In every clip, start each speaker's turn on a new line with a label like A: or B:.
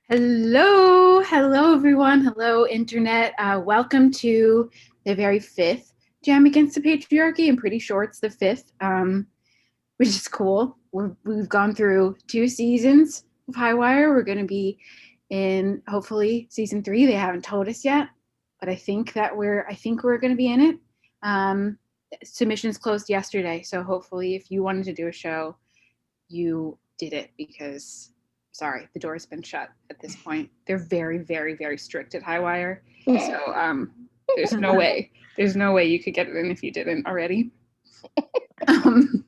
A: Hello everyone. Hello internet. Welcome to the very fifth Jam Against the Patriarchy. I'm pretty sure it's the fifth, which is cool. We've gone through 2 seasons of Highwire. We're going to be in hopefully season 3. They haven't told us yet, but I think we're going to be in it. Submissions closed yesterday, so hopefully, if you wanted to do a show, you did it because. Sorry, the door's been shut at this point. They're very, very, very strict at Highwire. So there's no way you could get it in if you didn't already. I'm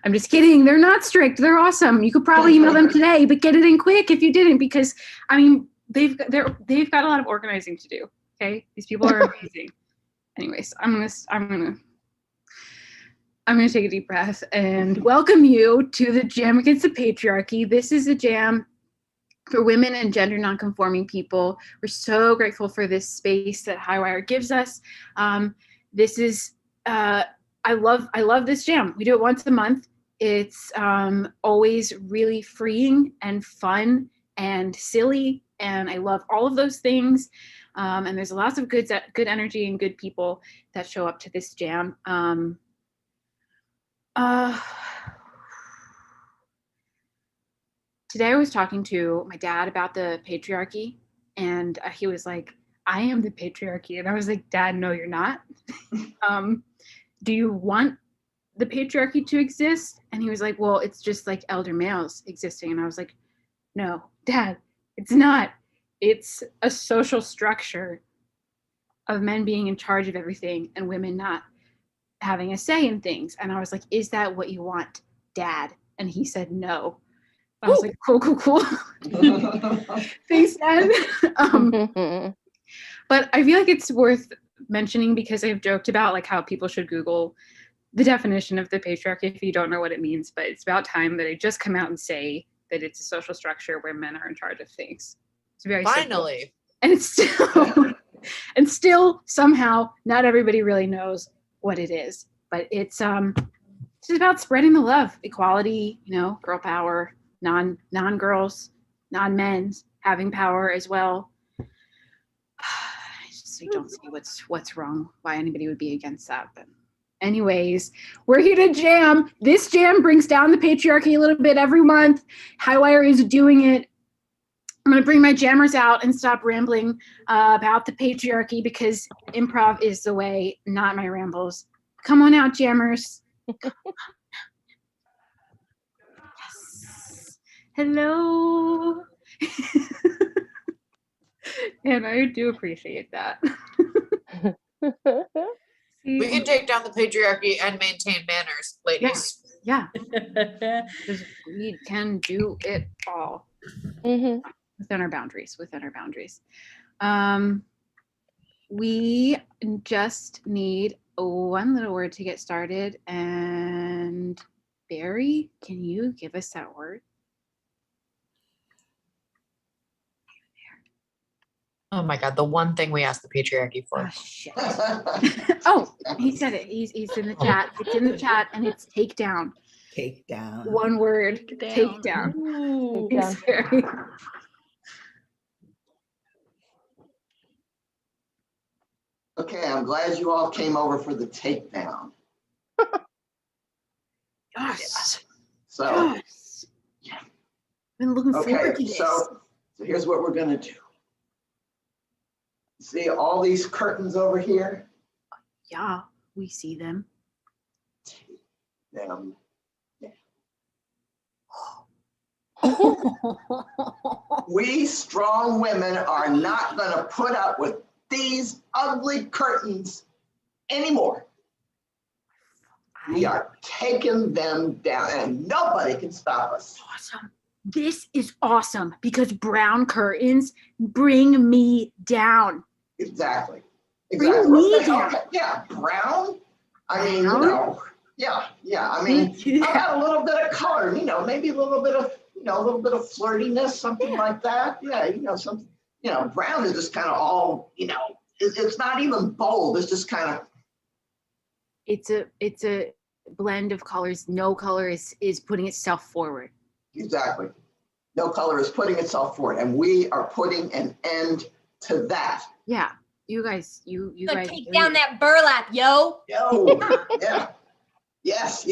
A: just kidding. They're not strict. They're awesome. You could probably email them today, but get it in quick if you didn't, because I mean they've got a lot of organizing to do. Okay, these people are amazing. Anyways, I'm gonna take a deep breath and welcome you to the Jam Against the Patriarchy. This is a jam for women and gender nonconforming people. We're so grateful for this space that Highwire gives us. This is I love this jam. We do it once a month. It's always really freeing and fun and silly, and I love all of those things. And there's lots of good energy and good people that show up to this jam. Today I was talking to my dad about the patriarchy, and he was like, I am the patriarchy. And I was like, Dad, no, you're not. Do you want the patriarchy to exist? And he was like, well, it's just like elder males existing. And I was like, no, Dad, it's not. It's a social structure of men being in charge of everything and women not having a say in things. And I was like, is that what you want, Dad? And he said no. I was like, cool. Thanks, Dad. But I feel like it's worth mentioning because I've joked about like how people should Google the definition of the patriarchy if you don't know what it means. But it's about time that I just come out and say that it's a social structure where men are in charge of things. It's very
B: finally
A: simple. And still somehow not everybody really knows what it is, but it's just about spreading the love, equality, girl power, non-girls, non-men's having power as well. I don't see what's wrong, why anybody would be against that. But anyways, we're here to jam. This jam brings down the patriarchy a little bit every month. Highwire is doing it. I'm going to bring my jammers out and stop rambling about the patriarchy because improv is the way, not my rambles. Come on out, jammers. Yes. Hello. And I do appreciate that.
B: We can take down the patriarchy and maintain manners, ladies.
A: Yeah. Because we can do it all.
C: Mm-hmm.
A: Within our boundaries. We just need one little word to get started. And Barry, can you give us that word?
B: Oh my God, the one thing we asked the patriarchy for.
A: Oh, shit. Oh, he said it. He's in the chat. It's in the chat and it's take down.
D: Take down.
A: One word, take down.
C: Ooh.
A: Thanks, Barry.
E: Okay, I'm glad you all came over for the takedown.
A: Yes.
E: So,
A: Yes. Yeah. Been looking forward to this.
E: So here's what we're gonna do. See all these curtains over here?
A: Yeah, we see them.
E: Take them We strong women are not gonna put up with these ugly curtains anymore. We are taking them down and nobody can stop us.
A: Awesome. This is awesome because brown curtains bring me down.
E: Exactly.
A: Bring me down.
E: Okay. Yeah, brown. I mean,
A: Brown?
E: Yeah. I mean, I got a little bit of color, maybe a little bit of, flirtiness, something like that. Yeah, something. Brown is just kind of all, it's not even bold. It's just kind of.
A: It's a blend of colors. No color is putting itself forward.
E: Exactly. No color is putting itself forward, and we are putting an end to that.
A: Yeah, you guys, you guys
C: take down that burlap, yo.
E: Yo, yeah. Yes.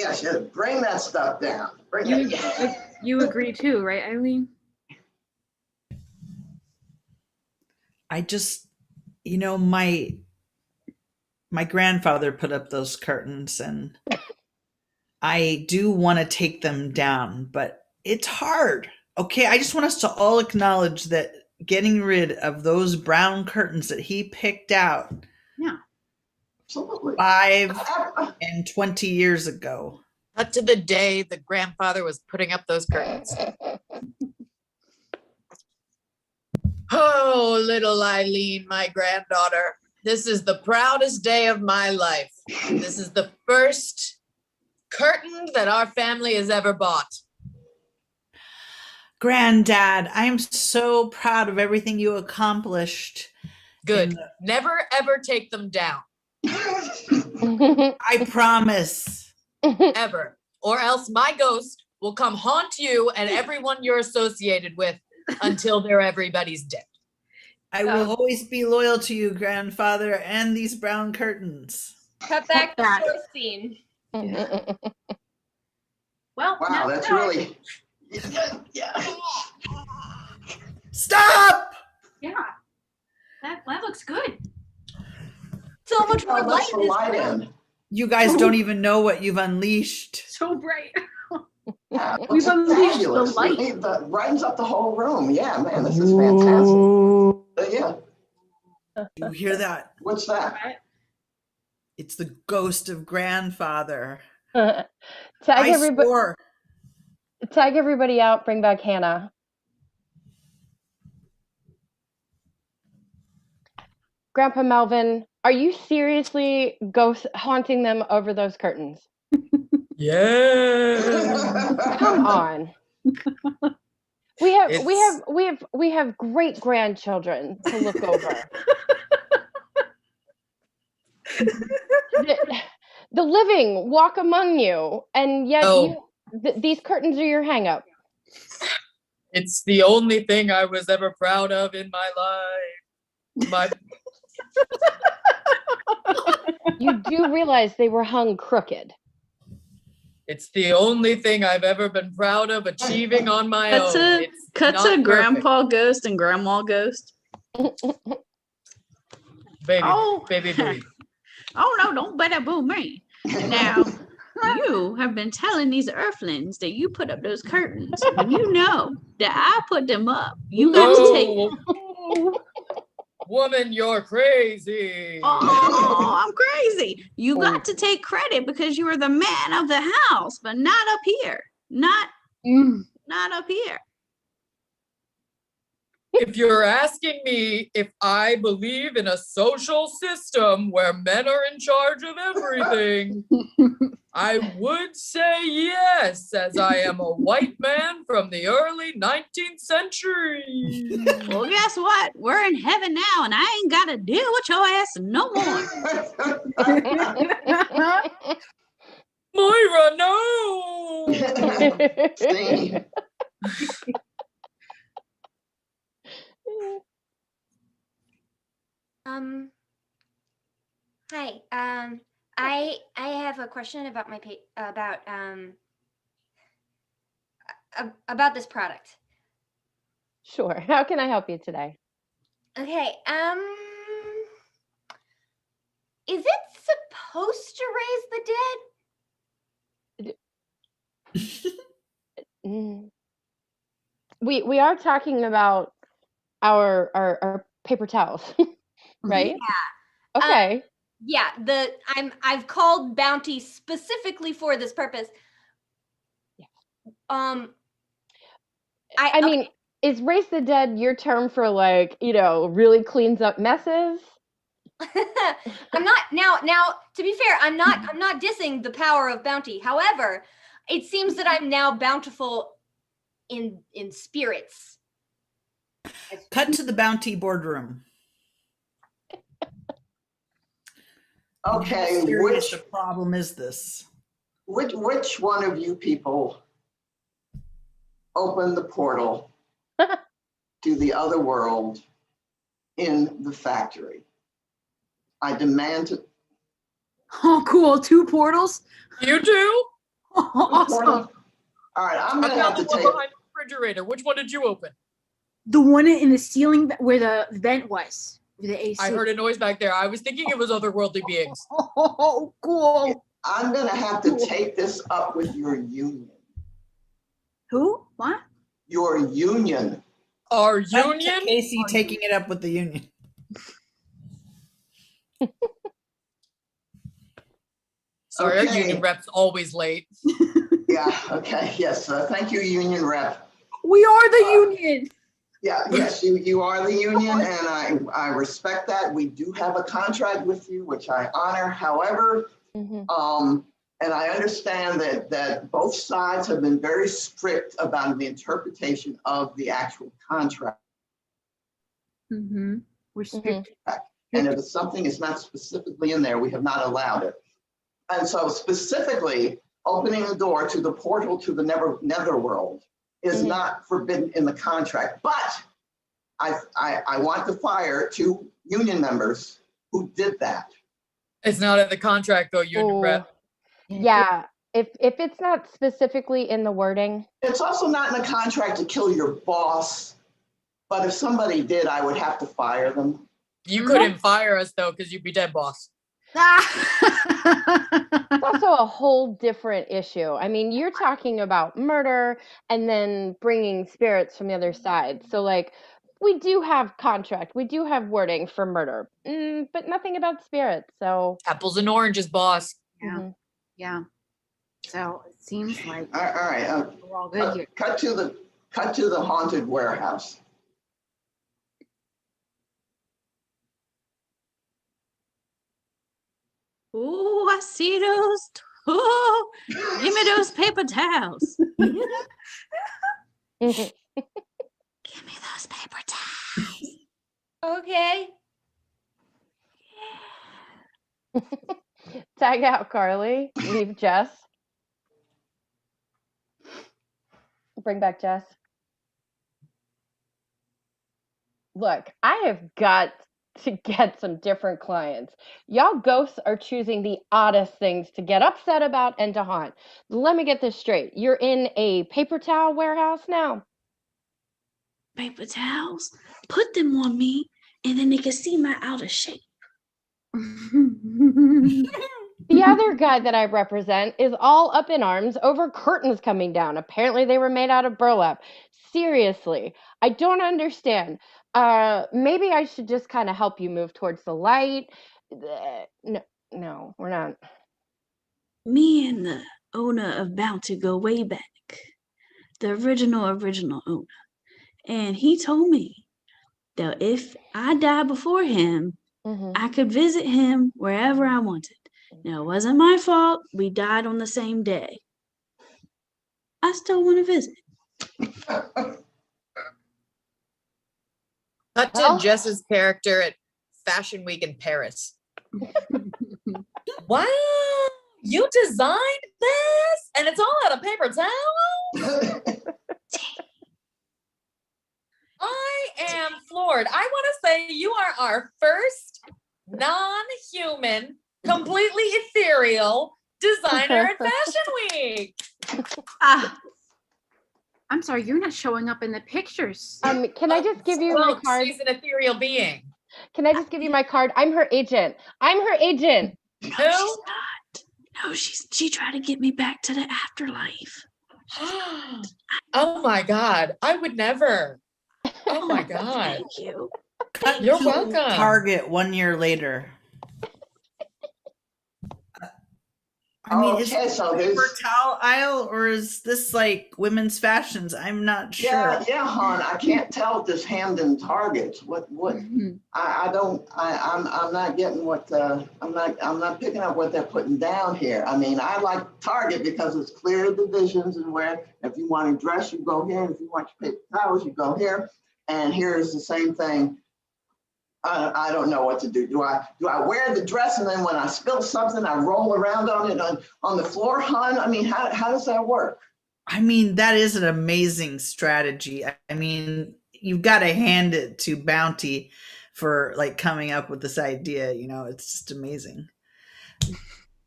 E: Bring that stuff down. Bring
A: you,
E: it.
A: you agree too, right, Eileen?
D: I just, my grandfather put up those curtains, and I do want to take them down, but it's hard. Okay, I just want us to all acknowledge that getting rid of those brown curtains that he picked out
A: Yeah.
E: Absolutely.
D: 5 and 20 years ago.
B: Cut to the day the grandfather was putting up those curtains. Oh, little Eileen, my granddaughter. This is the proudest day of my life. This is the first curtain that our family has ever bought.
D: Granddad, I am so proud of everything you accomplished.
B: Good. Never, ever take them down.
D: I promise.
B: Ever. Or else my ghost will come haunt you and everyone you're associated with until they're everybody's dead.
D: I will always be loyal to you, grandfather, and these brown curtains.
C: Cut back the source scene.
A: Yeah. Well,
E: Wow, that's really. Yeah.
D: Stop!
A: Yeah, that looks good.
C: So much more
E: Oh,
C: light
E: that's the
C: in this
E: light
C: room.
E: in.
D: You guys don't even know what you've unleashed.
A: So bright.
E: Yeah,
A: We've
E: it's
A: unleashed the
E: fabulous.
A: light.
E: It brightens up the whole room. Yeah, man, this is fantastic. Yeah,
D: You hear that?
E: what's that?
D: It's the ghost of grandfather.
F: Tag
D: I
F: everybody.
D: swore.
F: Tag everybody out. Bring back Hannah. Grandpa Melvin, are you seriously ghost haunting them over those curtains?
B: Yeah.
F: Come on. We have great grandchildren to look over. The living walk among you, and yet these curtains are your hang up.
B: It's the only thing I was ever proud of in my life.
F: You do realize they were hung crooked.
B: It's the only thing I've ever been proud of achieving on my
G: Cuts
B: own.
G: a grandpa ghost and grandma ghost.
B: Baby,
G: Oh.
B: baby, baby.
G: Oh no, don't better boo me. Now, you have been telling these earthlings that you put up those curtains. And you know that I put them up. You got to take.
B: Oh, woman, you're crazy.
G: Oh, I'm crazy. You got to take credit because you are the man of the house, but not up here. Not up here.
B: If you're asking me if I believe in a social system where men are in charge of everything, I would say yes, as I am a white man from the early 19th century.
G: Well, guess what? We're in heaven now, and I ain't got to deal with your ass no more.
B: Moira, no!
E: See?
C: Hi. I have a question about about this product.
F: Sure. How can I help you today?
C: Okay. Is it supposed to raise the dead?
F: Mm. We are talking about our paper towels, right?
C: Yeah.
F: Okay.
C: Yeah. I've called Bounty specifically for this purpose.
F: Yeah.
C: I
F: mean, is raise the dead your term for really cleans up messes?
C: I'm not now to be fair, I'm not dissing the power of Bounty. However, it seems that I'm now bountiful in spirits.
D: Cut to the bounty boardroom.
E: Okay,
D: How serious a problem is this?
E: which one of you people opened the portal to the other world in the factory. I demand to.
A: Oh, cool. 2 portals.
B: You do?
A: Awesome.
E: All right, I'm
B: I
E: gonna have
B: found
E: to
B: the one
E: take.
B: behind the refrigerator. Which one did you open?
A: The one in the ceiling where the vent was, where the AC.
B: I heard a noise back there. I was thinking it was otherworldly beings.
A: Oh, cool.
E: I'm gonna have to take this up with your union.
A: Who? What?
E: Your union.
B: Our
D: Cut to
B: union?
D: Casey taking it up with the union.
B: Sorry, our
E: Okay.
B: union rep's always late.
E: Yeah, okay, yes, thank you, union rep.
A: We are the union.
E: Yeah, yes, you are the union, and I respect that. We do have a contract with you, which I honor. However, and I understand that both sides have been very strict about the interpretation of the actual contract.
A: We're strict.
E: And if it's something is not specifically in there, we have not allowed it. And so specifically, opening the door to the portal to the netherworld is not forbidden in the contract. But I want to fire 2 union members who did that.
B: It's not in the contract though, union rep.
F: Yeah, if it's not specifically in the wording.
E: It's also not in the contract to kill your boss, but if somebody did, I would have to fire them.
B: You couldn't fire us though, because you'd be dead, boss.
F: It's also a whole different issue. I mean, you're talking about murder and then bringing spirits from the other side. So like, we do have contract, we do have wording for murder, but nothing about spirits. So
B: Apples and oranges, boss.
A: Yeah. Yeah. So it seems like
E: All right,
A: we're all good here.
E: cut to the haunted warehouse.
G: Oh, I see those. Oh, give me those paper towels. Give me those paper towels.
C: Okay.
F: tag out Carly, leave Jess. Bring back Jess. Look, I have got to get some different clients. Y'all ghosts are choosing the oddest things to get upset about and to haunt. Let me get this straight. You're in a paper towel warehouse now?
G: Paper towels. Put them on me, and then they can see my outer shape.
F: The other guy that I represent is all up in arms over curtains coming down. Apparently they were made out of burlap. Seriously, I don't understand. Maybe I should just kind of help you move towards the light. No, we're not.
G: Me and the owner of Bounty go way back. The original owner. And he told me that if I die before him, I could visit him wherever I wanted. Now, it wasn't my fault. We died on the same day. I still want to visit.
B: Cut to
F: Well-
B: Jess's character at Fashion Week in Paris. Wow, you designed this? And it's all out of paper towels? I am floored. I want to say you are our first non-human, completely ethereal designer at Fashion Week.
A: Ah, I'm sorry, you're not showing up in the pictures.
F: Can I just give you my
B: Well,
F: card?
B: she's an ethereal being.
F: Can I just give you my card? I'm her agent.
G: No,
B: Who?
G: she's not. No, she tried to get me back to the afterlife.
B: Oh my God, I would never. Oh my God.
G: Thank you.
B: You're
D: To
B: welcome.
D: Target 1 year later. I mean, is
E: Okay,
D: this
E: so
D: a
E: this-
D: paper towel aisle or is this like women's fashions? I'm not sure.
E: Yeah, hon, I can't tell if this Hamden Targets. What? I'm not getting what I'm not picking up what they're putting down here. I mean, I like Target because it's clear divisions and where if you want to dress, you go here, and if you want your paper towels, you go here. And here is the same thing. I don't know what to do. Do I wear the dress and then when I spill something, I roll around on it on the floor, hon? I mean, how does that work?
D: I mean, that is an amazing strategy. I mean, you've got to hand it to Bounty for like coming up with this idea. It's just amazing.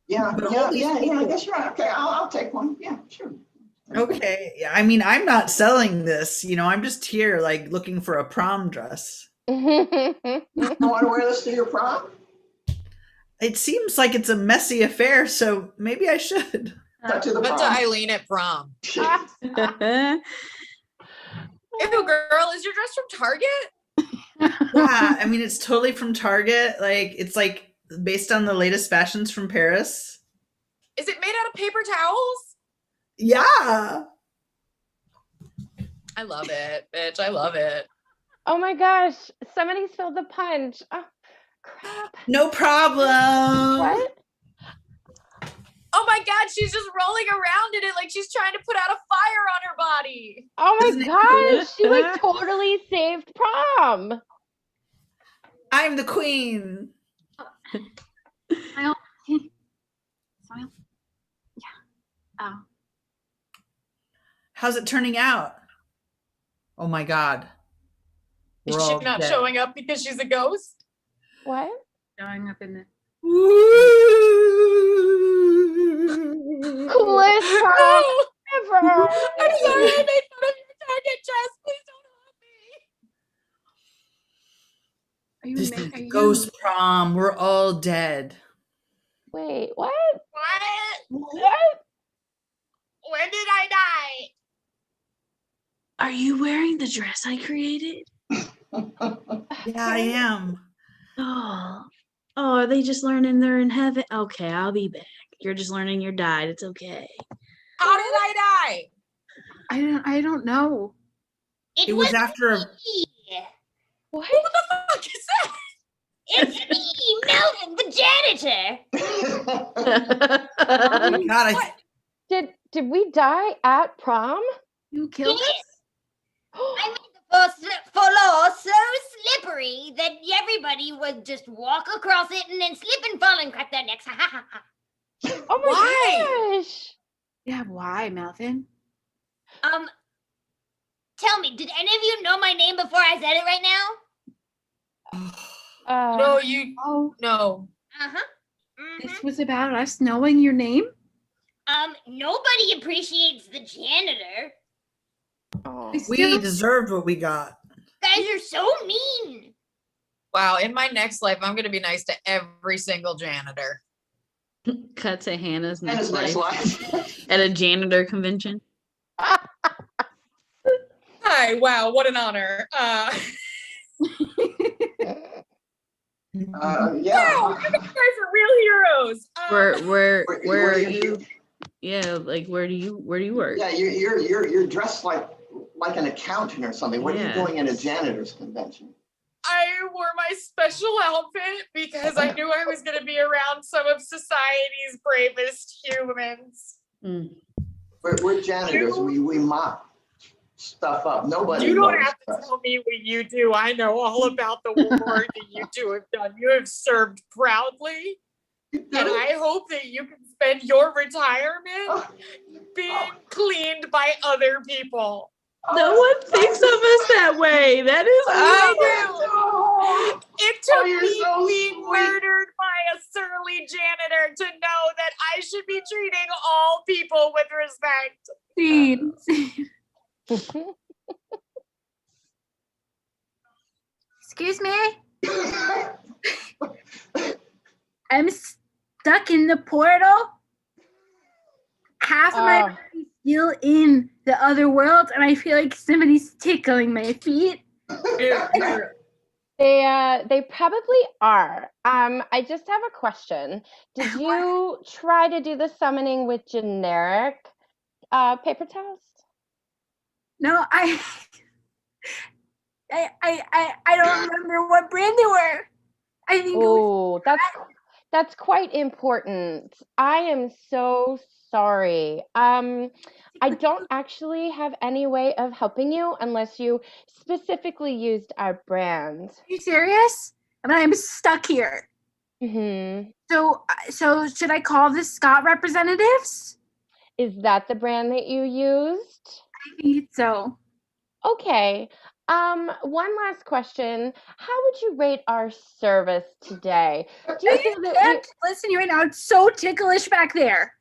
E: Yeah,
D: But
E: yeah,
D: all these
E: yeah, yeah. I
D: people-
E: guess you're right. Okay, I'll take one. Yeah, sure.
D: Okay. Yeah, I mean, I'm not selling this. I'm just here like looking for a prom dress.
E: You want to wear this to your prom?
D: It seems like it's a messy affair, so maybe I should.
E: Cut to the
B: But to
E: prom.
B: Eileen at prom.
G: Ah.
B: Ew, girl, is your dress from Target?
D: Yeah, I mean, it's totally from Target. Like, it's like based on the latest fashions from Paris.
B: Is it made out of paper towels?
D: Yeah.
B: I love it, bitch. I love it.
F: Oh my gosh, somebody spilled the punch. Oh, crap.
D: No problem.
F: What?
B: Oh my God, she's just rolling around in it like she's trying to put out a fire on her body.
F: Oh
D: Isn't
F: my
D: it
F: gosh, she like totally saved prom.
D: I'm the queen.
A: Smile. Smile. Yeah. Oh.
D: How's it turning out? Oh my God.
B: Is
D: We're
B: she
D: all
B: not
D: dead.
B: showing up because she's a ghost?
F: What?
A: Showing up in the.
F: Coolest prom
B: No!
F: ever.
B: I'm sorry, I made fun of your Target dress. Please don't hurt me.
A: Are you
D: This
A: ma-
D: is
A: are you-
D: ghost prom. We're all dead.
F: Wait, what?
B: What?
F: What?
B: When did I die?
G: Are you wearing the dress I created?
D: Yeah, I am.
G: Oh, are they just learning they're in heaven? Okay, I'll be back. You're just learning you died. It's okay.
B: How did I die?
A: I don't know.
D: It was after a
C: me.
F: What?
B: What the fuck is that?
C: It's me, Melvin, the janitor.
D: Oh my God,
F: Did we die at prom?
A: You killed
C: Yes.
A: us?
C: I made the first floor so slippery that everybody would just walk across it and then slip and fall and crack their necks. Ha ha ha ha.
F: Oh my
B: Why?
F: gosh.
A: Yeah, why, Melvin?
C: Tell me, did any of you know my name before I said it right now?
B: No, you.
A: Oh,
B: No.
C: Uh-huh.
A: this was about us knowing your name?
C: Nobody appreciates the janitor.
F: Oh.
D: we deserved what we got.
C: Guys are so mean.
B: Wow, in my next life, I'm going to be nice to every single janitor.
G: Cut to Hannah's
E: And
G: next
E: his next
G: life
E: life.
G: at a janitor convention.
B: Hi, wow, what an honor. Wow,
E: Yeah.
B: you guys are real heroes.
G: Where
E: Where
G: are
E: you-
G: you? Yeah, like where do you work?
E: Yeah, you're dressed like an accountant or something. What are you
G: Yeah.
E: doing at a janitor's convention?
B: I wore my special outfit because I knew I was going to be around some of society's bravest humans.
G: Mm.
E: We're janitors. We mop stuff up. Nobody.
B: You don't
E: knows
B: have to
E: us.
B: tell me what you do. I know all about the work that you two have done. You have served proudly. And I hope that you can spend your retirement being cleaned by other people.
G: No one thinks of us that way. That is
B: I do. It took
E: you're
B: me
E: so
B: being
E: sweet.
B: murdered by a surly janitor to know that I should be treating all people with respect.
A: Scene. Excuse me? I'm stuck in the portal. Half of my
F: Oh.
A: body's still in the other world, and I feel like somebody's tickling my feet.
F: They probably are. I just have a question. Did you try to do the summoning with generic paper towels?
A: No, I don't remember what brand they were. I think it was
F: Oh, that's quite important. I am so sorry. I don't actually have any way of helping you unless you specifically used our brand.
A: Are you serious? I mean, I'm stuck here.
F: Hmm.
A: So should I call the Scott representatives?
F: Is that the brand that you used?
A: I think so.
F: Okay. One last question. How would you rate our service today? Do you feel that we
A: Can't listen to you right now. It's so ticklish back there.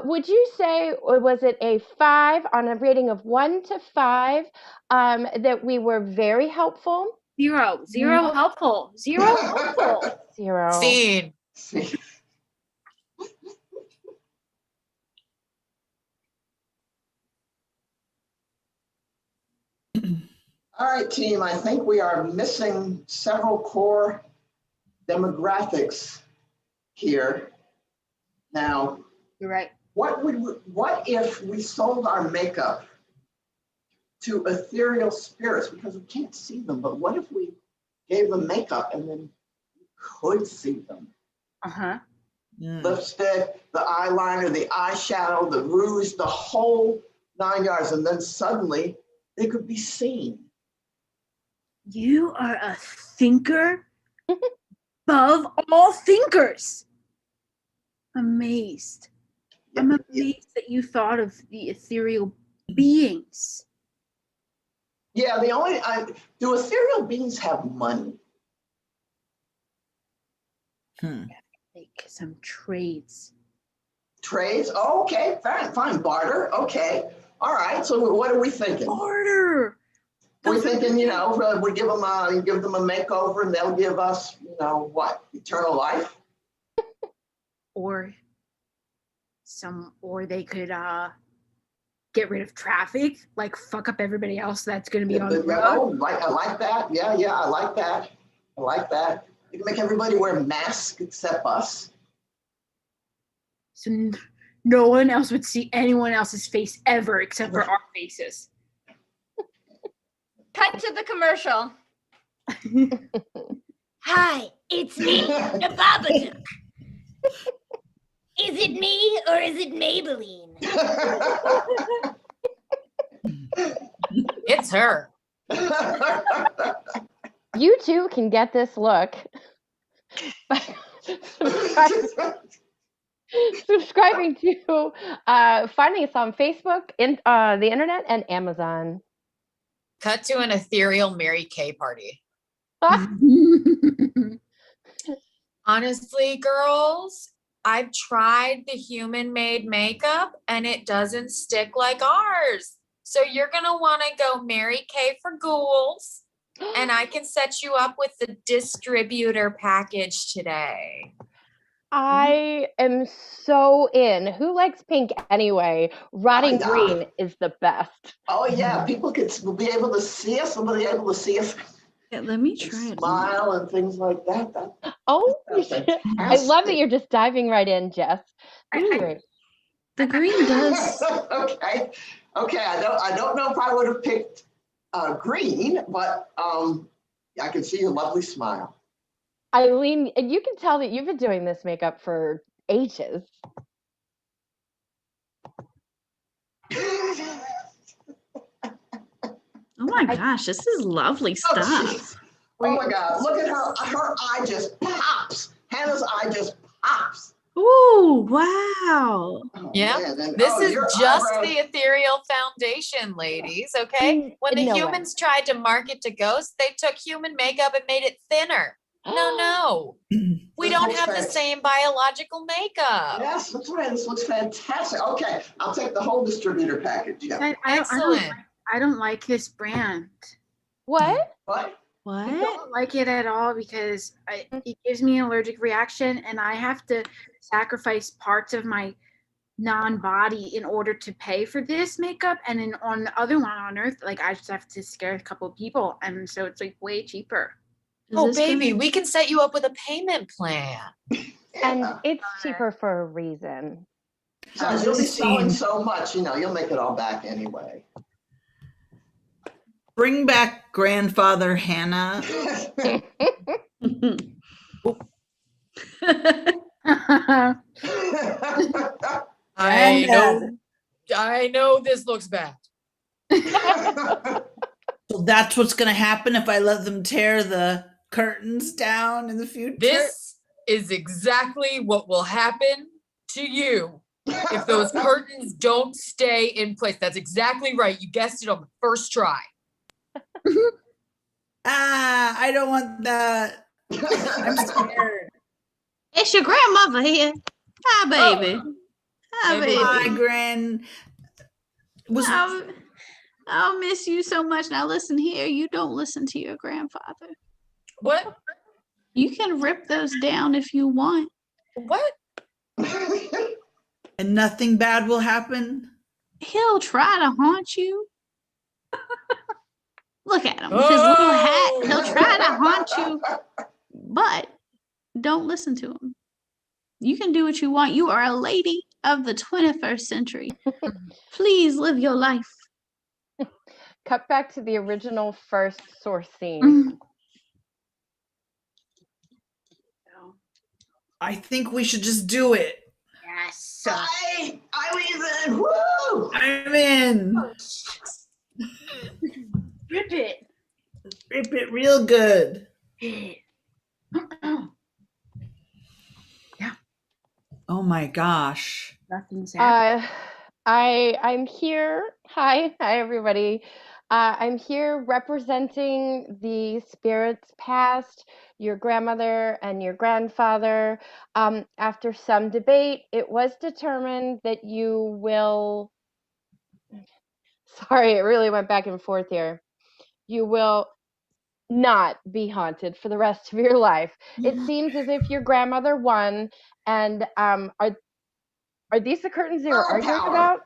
F: would you say, or was it a 5 on a rating of 1 to 5, that we were very helpful?
A: 0. 0 helpful. 0 helpful.
F: 0.
B: Scene.
E: All right, team, I think we are missing several core demographics here. Now,
A: You're right.
E: what if we sold our makeup to ethereal spirits, because we can't see them, but what if we gave them makeup and then we could see them?
A: Uh-huh.
E: Lipstick, the eyeliner, the eyeshadow, the rouge, the whole 9 yards, and then suddenly they could be seen.
A: You are a thinker above all thinkers. Amazed. I'm amazed that you thought of the ethereal beings.
E: Yeah, do ethereal beings have money?
A: Make some trades.
E: Trades? Oh, okay, fine, barter. Okay, all right. So what are we thinking?
A: Order.
E: We're thinking, we give them a makeover, and they'll give us, what? Eternal life?
A: Or they could get rid of traffic, like fuck up everybody else that's going to be on the road.
E: I like that. Yeah, I like that. You can make everybody wear masks except us.
A: So no one else would see anyone else's face ever except for our faces.
C: Cut to the commercial. Hi, it's me, the Babadook. Is it me or is it Maybelline?
B: It's her.
F: You too can get this look by subscribing to finding us on Facebook, the internet, and Amazon.
B: Cut to an ethereal Mary Kay party. Honestly, girls, I've tried the human-made makeup and it doesn't stick like ours. So you're going to want to go Mary Kay for ghouls, and I can set you up with the distributor package today.
F: I am so in. Who likes pink anyway? Rotting green is the best.
E: Oh yeah, people will be able to see us. They'll be able to see us.
G: Yeah, let me try it.
E: Smile and things like that.
F: I love that you're just diving right in, Jess.
G: The green does.
E: Okay. I don't know if I would have picked green, but I can see your lovely smile.
F: Eileen, you can tell that you've been doing this makeup for ages.
G: Oh my gosh, this is lovely stuff.
E: Oh my God, look at her. Her eye just pops. Hannah's eye just pops.
G: Ooh, wow.
B: Yeah, this is just the ethereal foundation, ladies, okay? When the humans tried to market to ghosts, they took human makeup and made it thinner. No. We don't have the same biological makeup.
E: Yes, that's right. This looks fantastic. Okay, I'll take the whole distributor package. Yeah.
B: Excellent.
A: I don't like this brand.
F: What?
E: What?
A: I don't like it at all because it gives me an allergic reaction, and I have to sacrifice parts of my non-body in order to pay for this makeup. And then on the other one on Earth, like I just have to scare a couple of people, and so it's like way cheaper.
B: Oh, baby, we can set you up with a payment plan.
F: And it's cheaper for a reason.
E: You'll be selling so much, you'll make it all back anyway.
D: Bring back Grandfather Hannah.
B: I know this looks bad.
D: So that's what's going to happen if I let them tear the curtains down in the future?
B: This is exactly what will happen to you. if those curtains don't stay in place. That's exactly right. You guessed it on the first try.
D: I don't want that. I'm scared.
G: It's your grandmother here. Hi, baby. Hi,
B: Maybe-
D: Hi,
G: baby.
D: Gran. Was
G: I'll miss you so much. Now listen here. You don't listen to your grandfather.
B: What?
G: You can rip those down if you want.
B: What?
D: and nothing bad will happen?
G: He'll try to haunt you. Look at him with his little hat. He'll try to haunt you, but don't listen to him. You can do what you want. You are a lady of the 21st century. Please live your life.
F: Cut back to the original first source scene.
A: Mm.
D: I think we should just do it.
A: Yes.
E: I'm even. Woo!
D: I'm in.
A: Rip it.
D: Rip it real good. Oh my gosh.
A: Nothing's happening.
F: I'm here. Hi everybody. I'm here representing the spirits past, your grandmother and your grandfather. After some debate, it was determined that you will. Sorry, it really went back and forth here. You will not be haunted for the rest of your life. It seems as if your grandmother won, and are these the curtains they were
E: Girl
F: arguing
E: power.
F: about?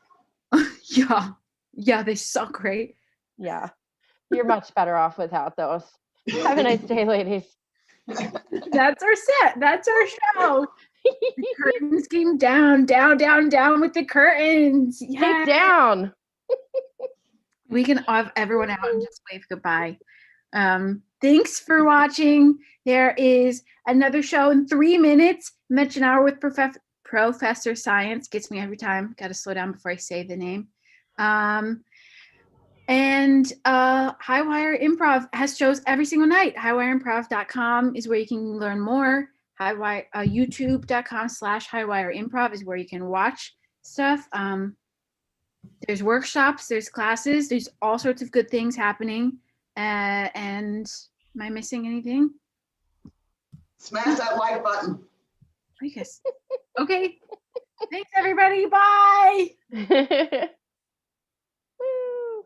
A: Yeah, they suck, right?
F: Yeah, you're much better off without those. Have a nice day, ladies.
A: That's our set. That's our show. The curtains came down with the curtains.
F: Take
A: Yeah.
F: down.
A: We can have everyone out and just wave goodbye. Thanks for watching. There is another show in 3 minutes. Mention Hour with Professor Science. Gets me every time. Got to slow down before I say the name. And Highwire Improv has shows every single night. Highwireimprov.com is where you can learn more. YouTube.com/Highwire Improv is where you can watch stuff. There's workshops, there's classes, there's all sorts of good things happening. And am I missing anything?
E: Smash that like button.
A: I guess. Okay. Thanks, everybody. Bye.
F: Woo.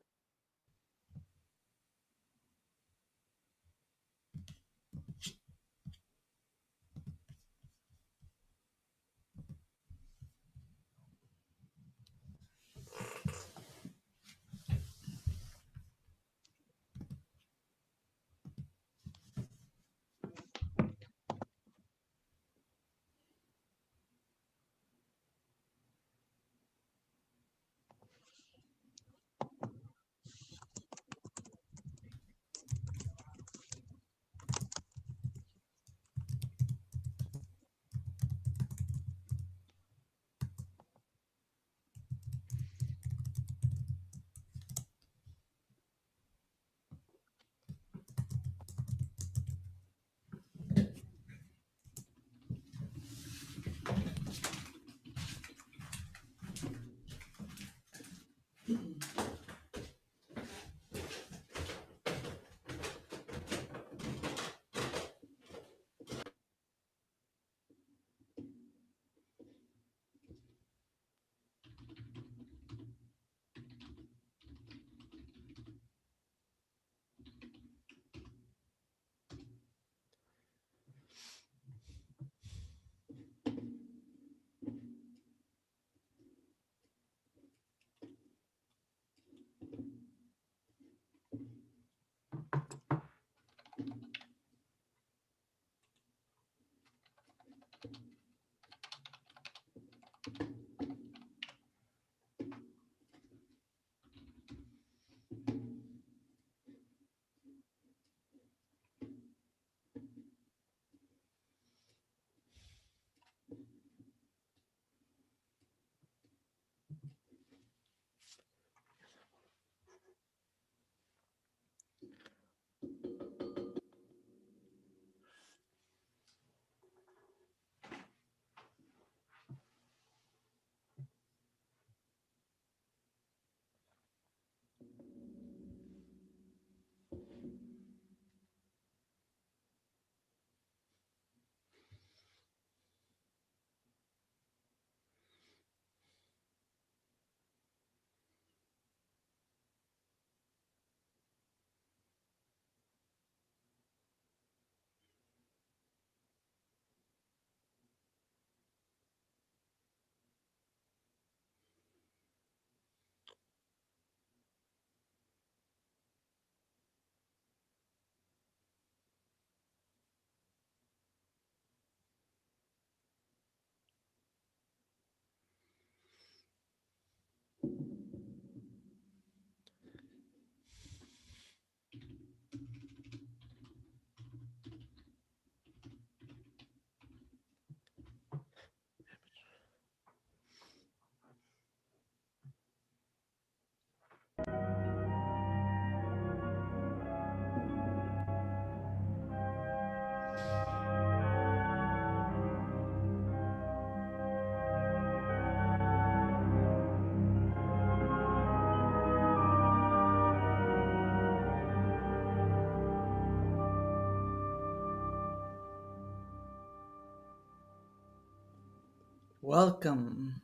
D: Welcome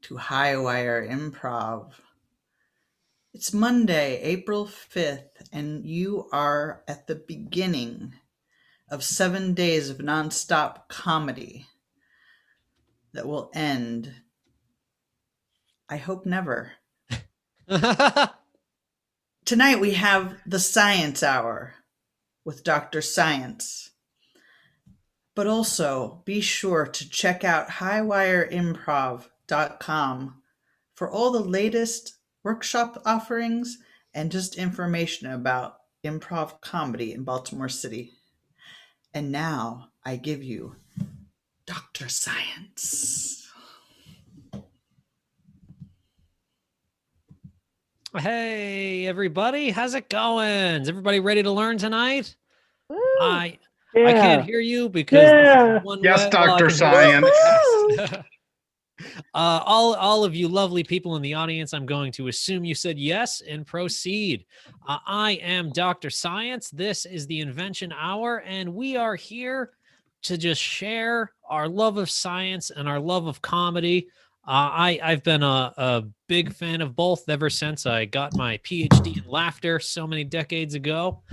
D: to Highwire Improv. It's Monday, April 5th, and you are at the beginning of 7 days of nonstop comedy that will end, I hope, never. Tonight we have the Science Hour with Dr. Science. But also be sure to check out highwireimprov.com for all the latest workshop offerings and just information about improv comedy in Baltimore City. And now I give you Dr. Science.
H: Hey, everybody. How's it going? Is everybody ready to learn tonight?
F: Woo!
H: I can't hear you because
I: Yes, Dr. Science.
H: All of you lovely people in the audience, I'm going to assume you said yes and proceed. I am Dr. Science. This is the Invention Hour, and we are here to just share our love of science and our love of comedy. I've been a big fan of both ever since I got my PhD in laughter so many decades ago.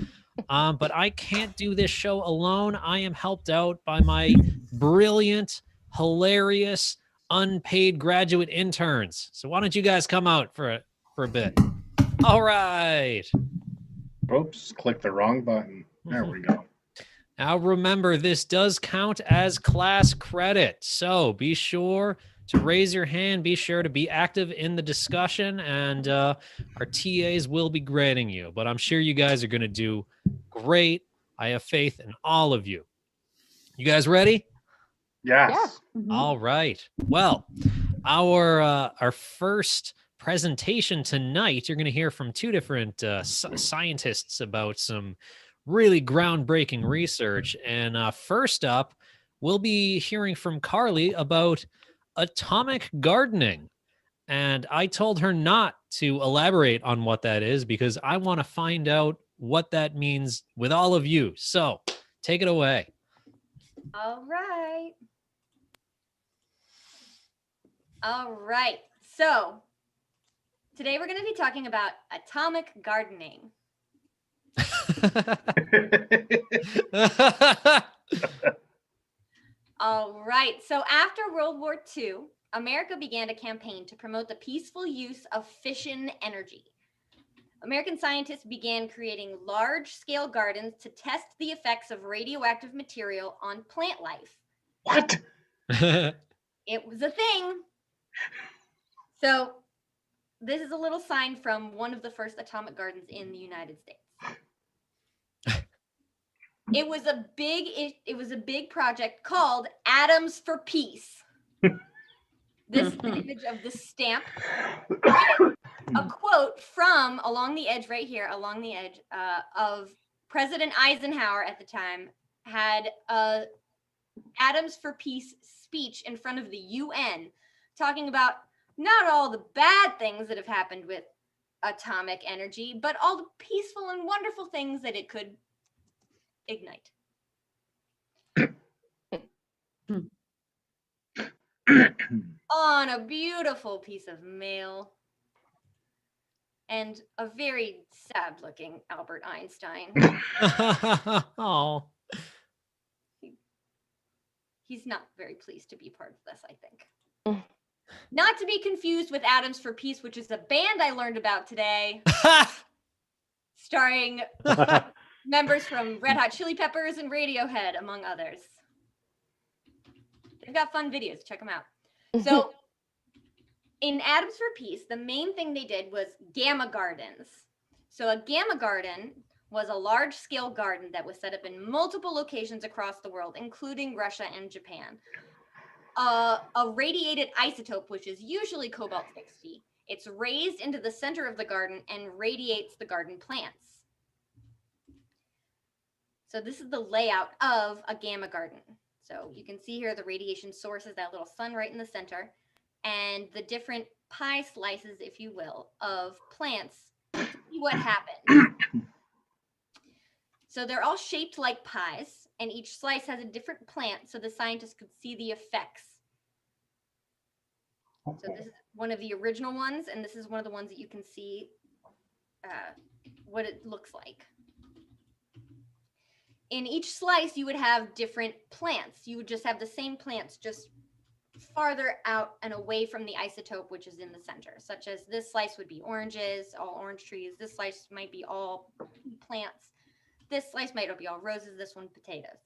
H: But I can't do this show alone. I am helped out by my brilliant, hilarious, unpaid graduate interns. So why don't you guys come out for a bit? All right.
I: Oops, clicked the wrong button. There we go.
H: Now remember, this does count as class credit. So be sure to raise your hand. Be sure to be active in the discussion, and our TAs will be grading you. But I'm sure you guys are going to do great. I have faith in all of you. You guys ready?
I: Yes.
F: Yeah.
H: All right. Well, our first presentation tonight, you're going to hear from two different scientists about some really groundbreaking research. And first up, we'll be hearing from Carly about atomic gardening. And I told her not to elaborate on what that is because I want to find out what that means with all of you. So take it away.
C: All right. All right. So today we're going to be talking about atomic gardening. All right. So after World War II, America began a campaign to promote the peaceful use of fission energy. American scientists began creating large-scale gardens to test the effects of radioactive material on plant life.
I: What?
C: It was a thing. So this is a little sign from one of the first atomic gardens in the United States. It was a big project called Atoms for Peace. This is the image of the stamp. A quote from along the edge right here, along the edge of President Eisenhower at the time, had a Atoms for Peace speech in front of the UN talking about not all the bad things that have happened with atomic energy, but all the peaceful and wonderful things that it could ignite. On a beautiful piece of mail and a very sad looking Albert Einstein.
H: Oh.
C: He's not very pleased to be part of this, I think. Not to be confused with Atoms for Peace, which is a band I learned about today, starring members from Red Hot Chili Peppers and Radiohead, among others. They've got fun videos. Check them out. So in Atoms for Peace, the main thing they did was gamma gardens. So a gamma garden was a large-scale garden that was set up in multiple locations across the world, including Russia and Japan. A radiated isotope, which is usually cobalt-60, it's raised into the center of the garden and radiates the garden plants. So this is the layout of a gamma garden. So you can see here the radiation source is that little sun right in the center, and the different pie slices, if you will, of plants to see what happens. So they're all shaped like pies, and each slice has a different plant, so the scientists could see the effects So this is one of the original ones, and this is one of the ones that you can see what it looks like. In each slice, you would have different plants. You would just have the same plants, just farther out and away from the isotope, which is in the center, such as this slice would be oranges, all orange trees. This slice might be all plants. This slice might be all roses, this one potatoes.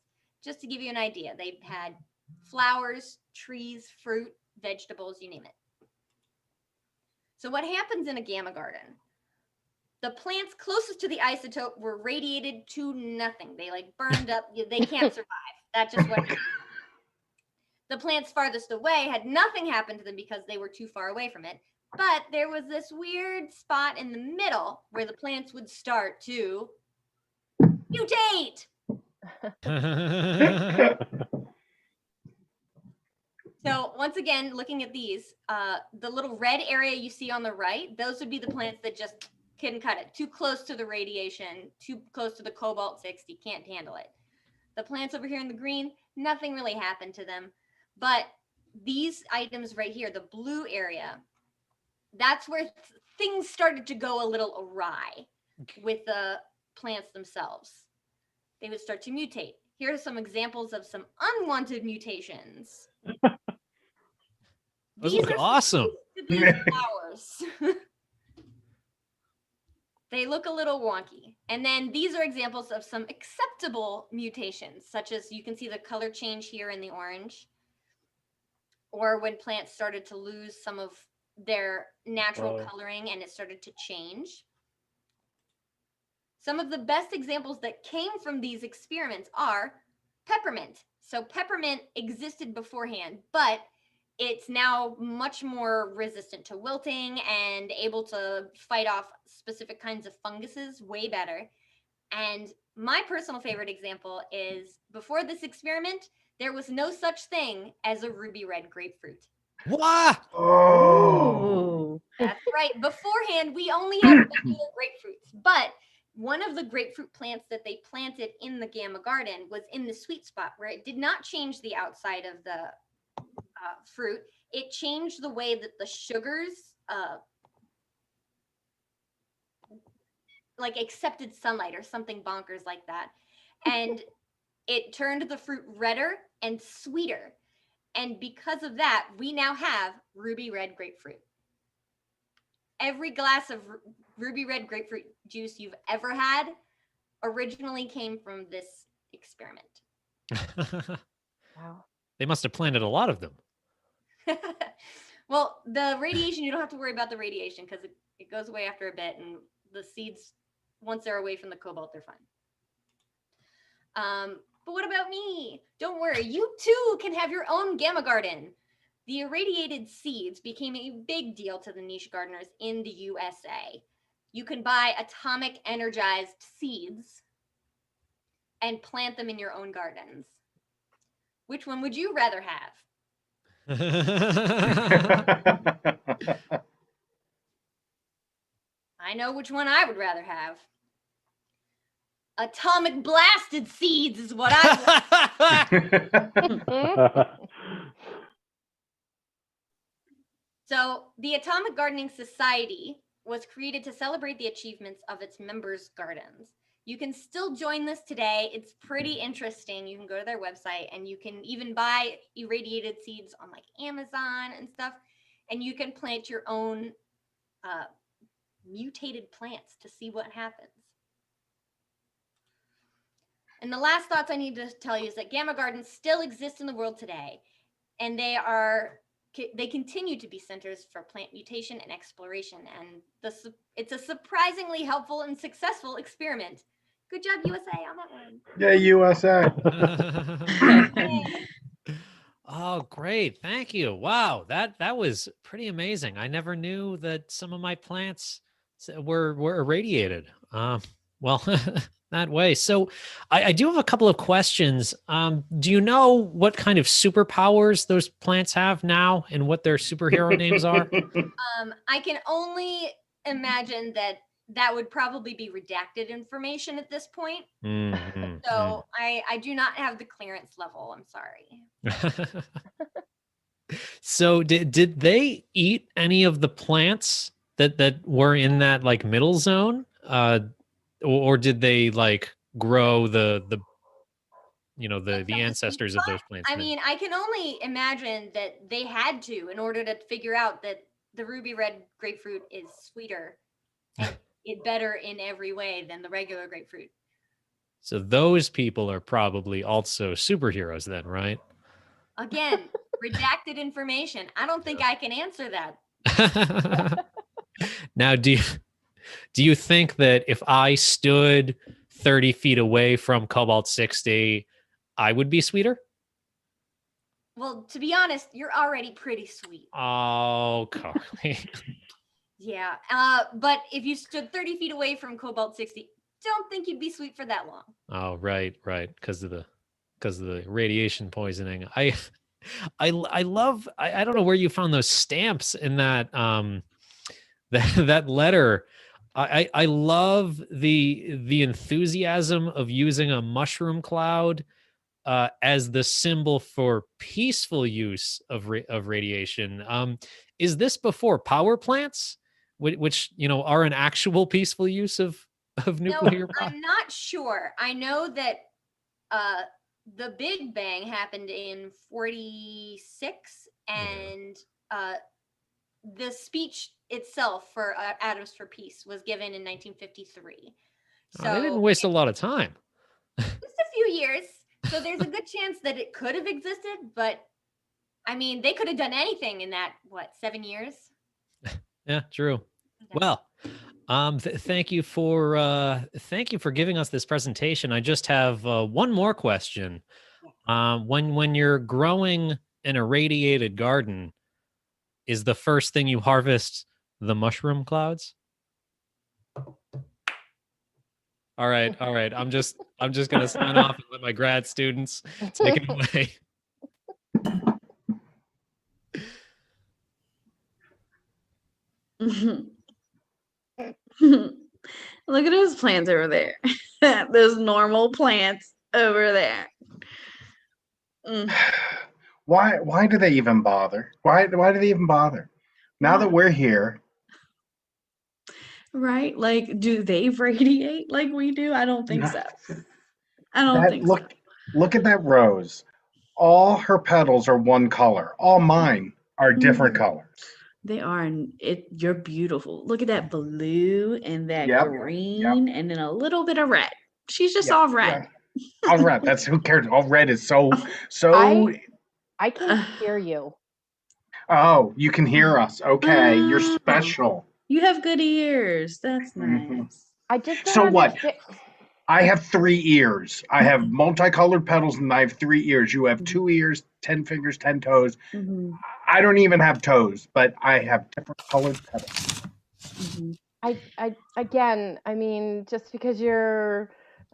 C: Just to give you an idea, they had flowers, trees, fruit, vegetables, you name it. So what happens in a gamma garden? The plants closest to the isotope were radiated to nothing. They like burned up. They can't survive. That's just what happened. The plants farthest away had nothing happen to them because they were too far away from it. But there was this weird spot in the middle where the plants would start to mutate. So once again, looking at these, the little red area you see on the right, those would be the plants that just couldn't cut it. Too close to the radiation, too close to the cobalt-60, can't handle it. The plants over here in the green, nothing really happened to them. But these items right here, the blue area, that's where things started to go a little awry with the plants themselves. They would start to mutate. Here are some examples of some unwanted mutations.
H: Those look awesome.
C: These flowers. They look a little wonky. And then these are examples of some acceptable mutations, such as you can see the color change here in the orange, or when plants started to lose some of their natural coloring and it started to change. Some of the best examples that came from these experiments are peppermint. So peppermint existed beforehand, but it's now much more resistant to wilting and able to fight off specific kinds of funguses way better. And my personal favorite example is before this experiment, there was no such thing as a ruby red grapefruit.
H: What?
G: Oh.
C: That's right. Beforehand, we only had regular grapefruits, but one of the grapefruit plants that they planted in the gamma garden was in the sweet spot where it did not change the outside of the fruit. It changed the way that the sugars like accepted sunlight or something bonkers like that. And it turned the fruit redder and sweeter. And because of that, we now have ruby red grapefruit. Every glass of ruby red grapefruit juice you've ever had originally came from this experiment.
F: Wow.
H: They must have planted a lot of them.
C: Well, the radiation, you don't have to worry about the radiation because it goes away after a bit, and the seeds, once they're away from the cobalt, they're fine. But what about me? Don't worry, you too can have your own gamma garden. The irradiated seeds became a big deal to the niche gardeners in the USA. You can buy atomic energized seeds and plant them in your own gardens. Which one would you rather have? I know which one I would rather have. Atomic blasted seeds is what I So the Atomic Gardening Society was created to celebrate the achievements of its members' gardens. You can still join this today. It's pretty interesting. You can go to their website and you can even buy irradiated seeds on like Amazon and stuff. And you can plant your own mutated plants to see what happens. And the last thoughts I need to tell you is that gamma gardens still exist in the world today. And they continue to be centers for plant mutation and exploration. And it's a surprisingly helpful and successful experiment. Good job, USA, on that one.
I: Yeah, USA.
H: Oh, great. Thank you. Wow. That was pretty amazing. I never knew that some of my plants were irradiated. Well, that way. So I do have a couple of questions. Do you know what kind of superpowers those plants have now and what their superhero names are?
C: I can only imagine that would probably be redacted information at this point. So I do not have the clearance level. I'm sorry.
H: So did they eat any of the plants that were in that like middle zone? Or did they like grow the the ancestors of those plants?
C: I mean, I can only imagine that they had to in order to figure out that the ruby red grapefruit is sweeter and it better in every way than the regular grapefruit.
H: So those people are probably also superheroes then, right?
C: Again, redacted information. I don't think I can answer that.
H: Now, do you think that if I stood 30 feet away from Cobalt 60, I would be sweeter?
C: Well, to be honest, you're already pretty sweet.
H: Oh, Carly.
C: Yeah. But if you stood 30 feet away from Cobalt 60, don't think you'd be sweet for that long.
H: Oh, right. Because of the radiation poisoning. I love. I don't know where you found those stamps in that that letter. I love the enthusiasm of using a mushroom cloud as the symbol for peaceful use of radiation. Is this before power plants, which are an actual peaceful use of nuclear power?
C: I'm not sure. I know that the Big Bang happened in 46, and the speech itself for Atoms for Peace was given in 1953. So
H: they didn't waste a lot of time.
C: Just a few years. So there's a good chance that it could have existed, but I mean, they could have done anything in that 7 years?
H: Yeah, true. Okay. Well, thank you for giving us this presentation. I just have one more question. When you're growing an irradiated garden, is the first thing you harvest the mushroom clouds? All right. I'm just gonna sign off and let my grad students take it away.
G: Look at those plants over there. Those normal plants over there.
I: Why do they even bother? Why do they even bother? Now that we're here.
G: Right? Like, do they radiate like we do? I don't think so. I don't think so.
I: Look at that rose. All her petals are one color. All mine are different colors.
G: They are. You're beautiful. Look at that blue and that green and then a little bit of red. She's just all red.
I: Yeah. All red. That's who cares. All red is so.
F: I can hear you.
I: Oh, you can hear us. Okay, you're special.
G: You have good ears. That's nice.
F: I just
I: so what? I have 3 ears. I have multicolored petals and I have 3 ears. You have 2 ears, 10 fingers, 10 toes. I don't even have toes, but I have different colored petals.
F: I mean, just because you're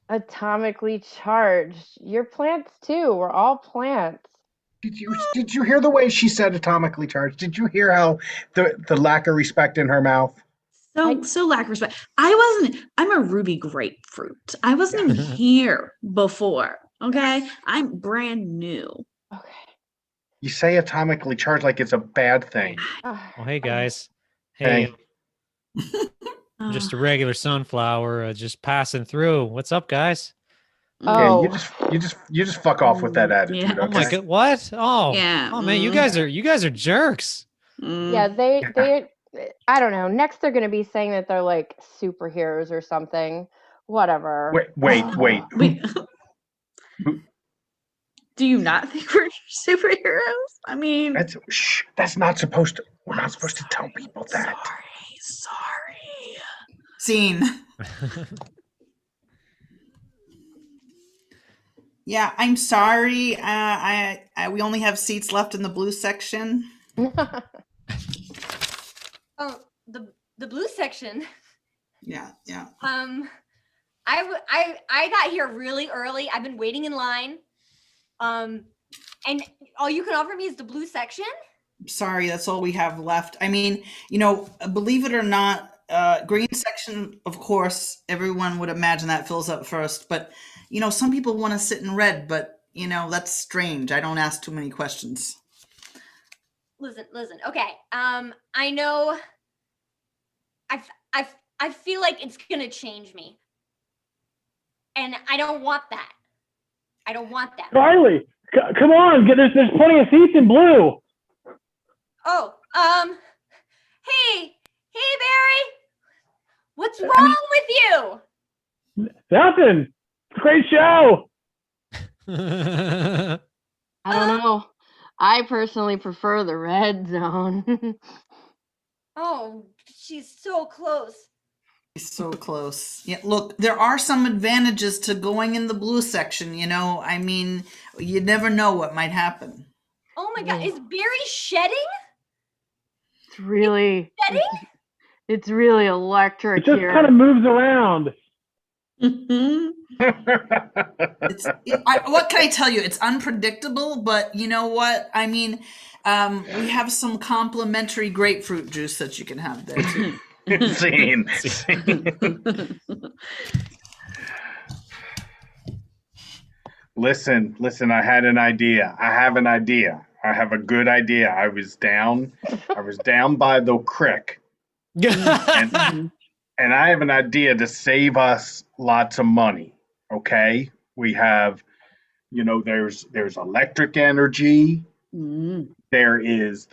F: atomically charged, you're plants too. We're all plants.
I: Did you hear the way she said atomically charged? Did you hear how the lack of respect in her mouth?
G: So lack of respect. I'm a ruby grapefruit. I wasn't even here before. Okay. I'm brand new.
F: Okay.
I: You say atomically charged like it's a bad thing.
H: Well, hey guys. Hey. Just a regular sunflower, just passing through. What's up, guys?
F: Oh,
I: you just fuck off with that attitude.
G: Yeah.
I: Okay?
H: Oh my god, what? Oh,
G: yeah.
H: Oh man, you guys are jerks.
F: Yeah, they I don't know. Next they're gonna be saying that they're like superheroes or something. Whatever.
I: Wait.
G: Do you not think we're superheroes? I mean,
I: that's not supposed to. We're not supposed to tell people that.
G: Sorry.
D: Scene. Yeah, I'm sorry. We only have seats left in the blue section.
C: Oh, the blue section.
D: Yeah.
C: I got here really early. I've been waiting in line. And all you can offer me is the blue section?
D: Sorry, that's all we have left. I mean, believe it or not, green section, of course, everyone would imagine that fills up first. But, some people want to sit in red, but, that's strange. I don't ask too many questions.
C: listen. Okay. I know. I feel like it's gonna change me, and I don't want that. I don't want that.
J: Riley, come on, there's plenty of seats in blue.
C: Oh, hey, Barry, what's wrong with you?
J: Nothing. Great show.
F: I don't know. I personally prefer the red zone.
C: Oh, she's so close.
D: So close. Yeah, look, there are some advantages to going in the blue section, you know. I mean, you never know what might happen.
C: Oh my God, is Barry shedding?
F: It's really
C: Shedding?
F: it's really electric
J: It just
F: here.
J: kind of moves around.
D: What can I tell you? It's unpredictable, but you know what? I mean, we have some complimentary grapefruit juice that you can have there too.
I: Scene. Listen, I had an idea. I have an idea. I have a good idea. I was down by the creek. And I have an idea to save us lots of money. Okay? We have, there's electric energy. There is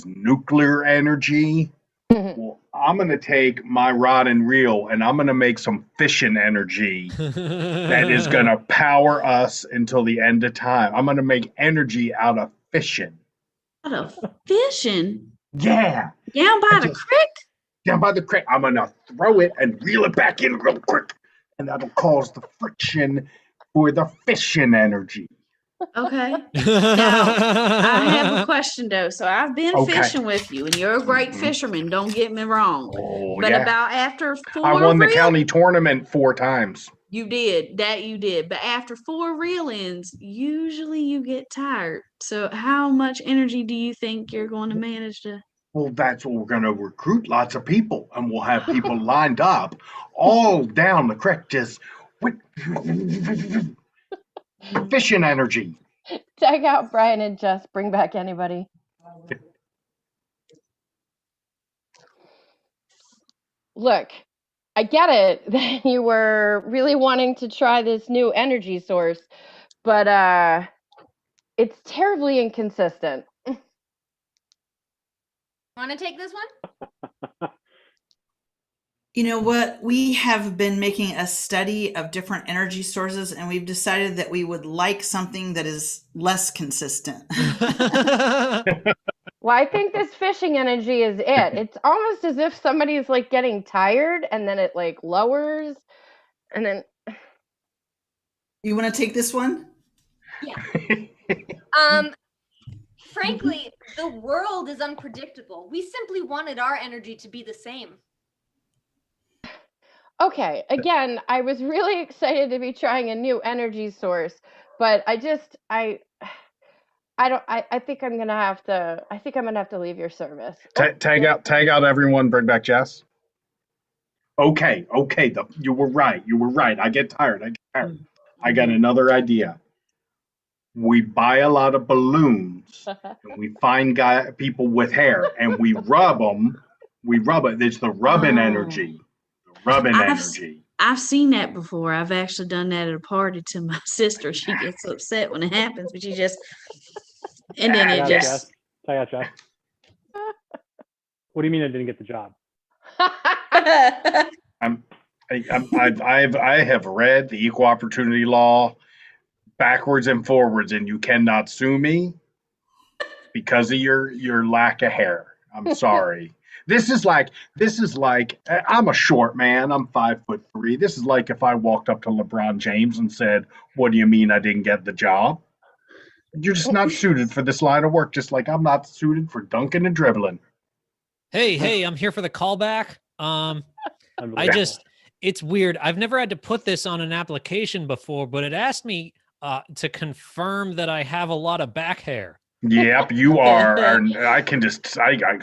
I: nuclear energy. Well, I'm going to take my rod and reel and I'm going to make some fishing energy that is going to power us until the end of time. I'm going to make energy out of fishing.
G: Out of fishing?
I: Yeah.
G: Down by the creek?
I: Down by the creek. I'm going to throw it and reel it back in real quick. And that'll cause the friction for the fishing energy.
G: Okay. Now, I have a question though. So I've been fishing with you, and you're a great fisherman. Don't get me wrong.
I: Oh,
G: but
I: yeah.
G: about after 4
I: I won the county tournament 4 times.
G: You did. But after 4 reel-ins, usually you get tired. So how much energy do you think you're going to manage to?
I: Well, that's what we're going to recruit lots of people, and we'll have people lined up all down the creek, just fishing energy.
F: Tag out Brian and Jess. Bring back anybody. Look, I get it that you were really wanting to try this new energy source, but it's terribly inconsistent.
C: Want to take this one?
D: You know what? We have been making a study of different energy sources, and we've decided that we would like something that is less consistent.
F: Well, I think this fishing energy is it. It's almost as if somebody's like getting tired and then it like lowers and then.
D: You want to take this one?
C: Yeah. Frankly, the world is unpredictable. We simply wanted our energy to be the same.
F: Okay, again, I was really excited to be trying a new energy source, but I think I'm gonna have to leave your service.
I: Tag out everyone. Bring back Jess. Okay. You were right. I get tired. I got another idea. We buy a lot of balloons and we find people with hair and we rub them. We rub it. It's the rubbing energy.
G: I've seen that before. I've actually done that at a party to my sister. She gets upset when it happens, but she just and then it just.
J: I got Jess. What do you mean I didn't get the job?
I: I have read the equal opportunity law backwards and forwards, and you cannot sue me because of your lack of hair. I'm sorry. This is like I'm a short man. I'm 5'3". This is like if I walked up to LeBron James and said, "What do you mean I didn't get the job? You're just not suited for this line of work, just like I'm not suited for dunking and dribbling."
H: Hey, I'm here for the callback. It's weird. I've never had to put this on an application before, but it asked me to confirm that I have a lot of back hair.
I: Yep, you are. I can I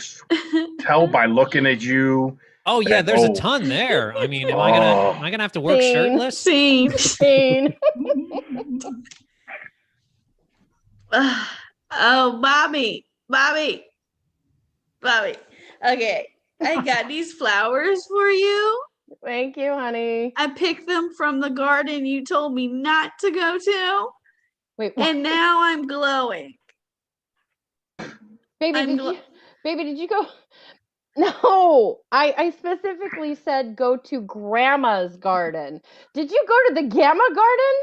I: tell by looking at you.
H: Oh yeah, there's a ton there. I mean, am I gonna have to work shirtless?
F: Scene.
G: Oh, Bobby, Bobby. Okay, I got these flowers for you.
F: Thank you, honey.
G: I picked them from the garden you told me not to go to,
F: Wait, what?
G: and now I'm glowing.
F: Baby,
G: I'm
F: did you go? No, I specifically said go to Grandma's garden. Did you go to the Gamma garden?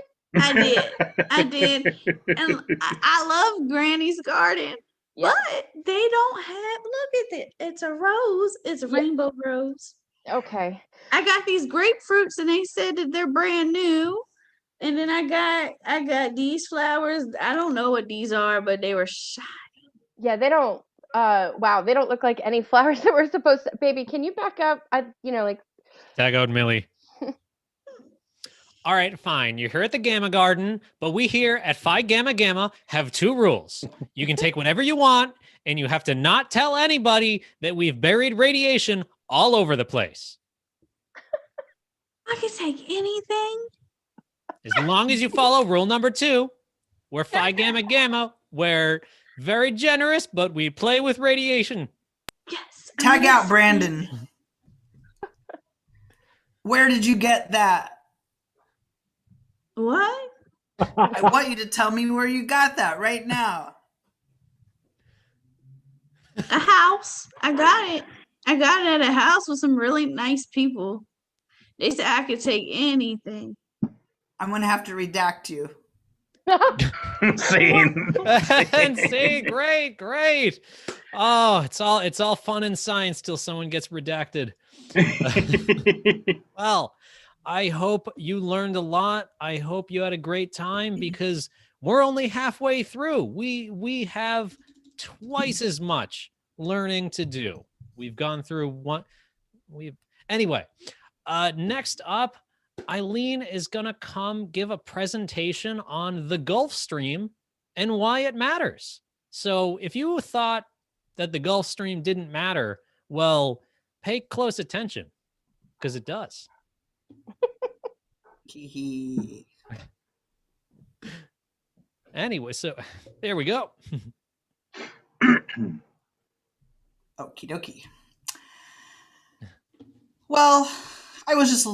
G: I did, and I love Granny's garden.
F: Yeah.
G: But they don't have. Look at it. It's a rose. It's a rainbow rose.
F: Okay.
G: I got these grapefruits, and they said that they're brand new. And then I got these flowers. I don't know what these are, but they were shiny.
F: Yeah, they don't. Wow, they don't look like any flowers that we're supposed to. Baby, can you back up?
H: Tag out Millie. All right, fine. You're here at the Gamma Garden, but we here at Phi Gamma Gamma have 2 rules. You can take whatever you want, and you have to not tell anybody that we've buried radiation all over the place.
G: I can take anything.
H: As long as you follow rule number 2, we're Phi Gamma Gamma. We're very generous, but we play with radiation.
G: Yes.
D: Tag out Brandon. Where did you get that?
G: What?
D: I want you to tell me where you got that right now.
G: A house. I got it. I got it at a house with some really nice people. They said I could take anything.
D: I'm going to have to redact you.
I: Scene.
H: And see, great. Oh, it's all fun and science till someone gets redacted. Well, I hope you learned a lot. I hope you had a great time because we're only halfway through. We have twice as much learning to do. We've gone through one. Anyway. Next up, Eileen is gonna come give a presentation on the Gulf Stream and why it matters. So if you thought that the Gulf Stream didn't matter, well, pay close attention because it does. Anyway, so there we go.
D: Okie dokie. Well, I was just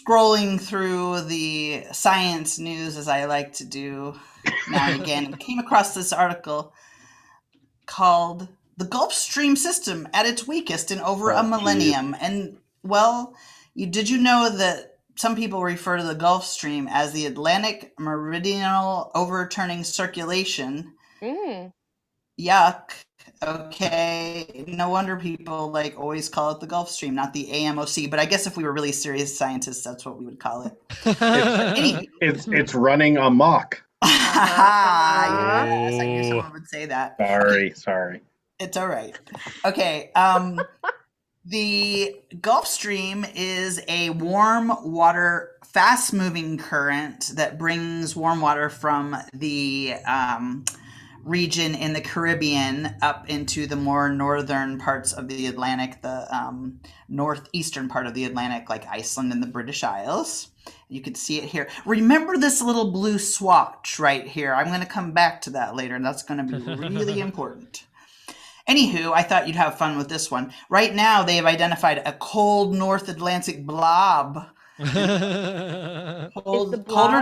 D: scrolling through the science news as I like to do now and again and came across this article called The Gulf Stream System at its Weakest in Over a Millennium. And, well, did you know that some people refer to the Gulf Stream as the Atlantic Meridional Overturning Circulation? Yuck. Okay, no wonder people always call it the Gulf Stream, not the AMOC. But I guess if we were really serious scientists, that's what we would call it.
I: It's running amok.
D: Yes, I knew someone would say that.
I: Sorry.
D: It's all right. Okay. The Gulf Stream is a warm water, fast-moving current that brings warm water from the region in the Caribbean up into the more northern parts of the Atlantic, the northeastern part of the Atlantic, like Iceland and the British Isles. You can see it here. Remember this little blue swatch right here. I'm going to come back to that later, and that's going to be really important. Anywho, I thought you'd have fun with this one. Right now, they have identified a cold North Atlantic blob. Colder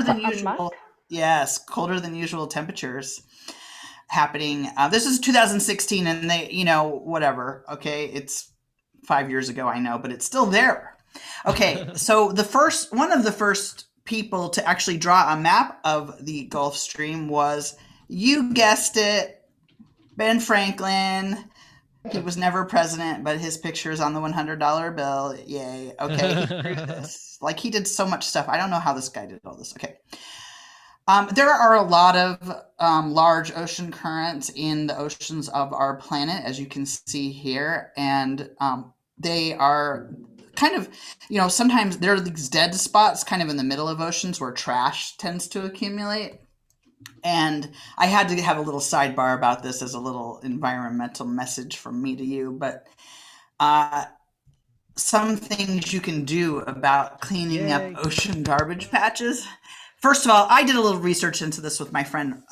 D: than usual. Yes, colder than usual temperatures happening. This is 2016, and they, whatever. Okay, it's 5 years ago, I know, but it's still there. Okay, so one of the first people to actually draw a map of the Gulf Stream was, you guessed it, Ben Franklin. He was never president, but his picture is on the $100 bill. Yay. Okay, he proved this. He did so much stuff. I don't know how this guy did all this. Okay. There are a lot of large ocean currents in the oceans of our planet, as you can see here. And they are kind of, sometimes there are these dead spots kind of in the middle of oceans where trash tends to accumulate. And I had to have a little sidebar about this as a little environmental message from me to you. But some things you can do about cleaning up ocean garbage patches. First of all, I did a little research into this with my friend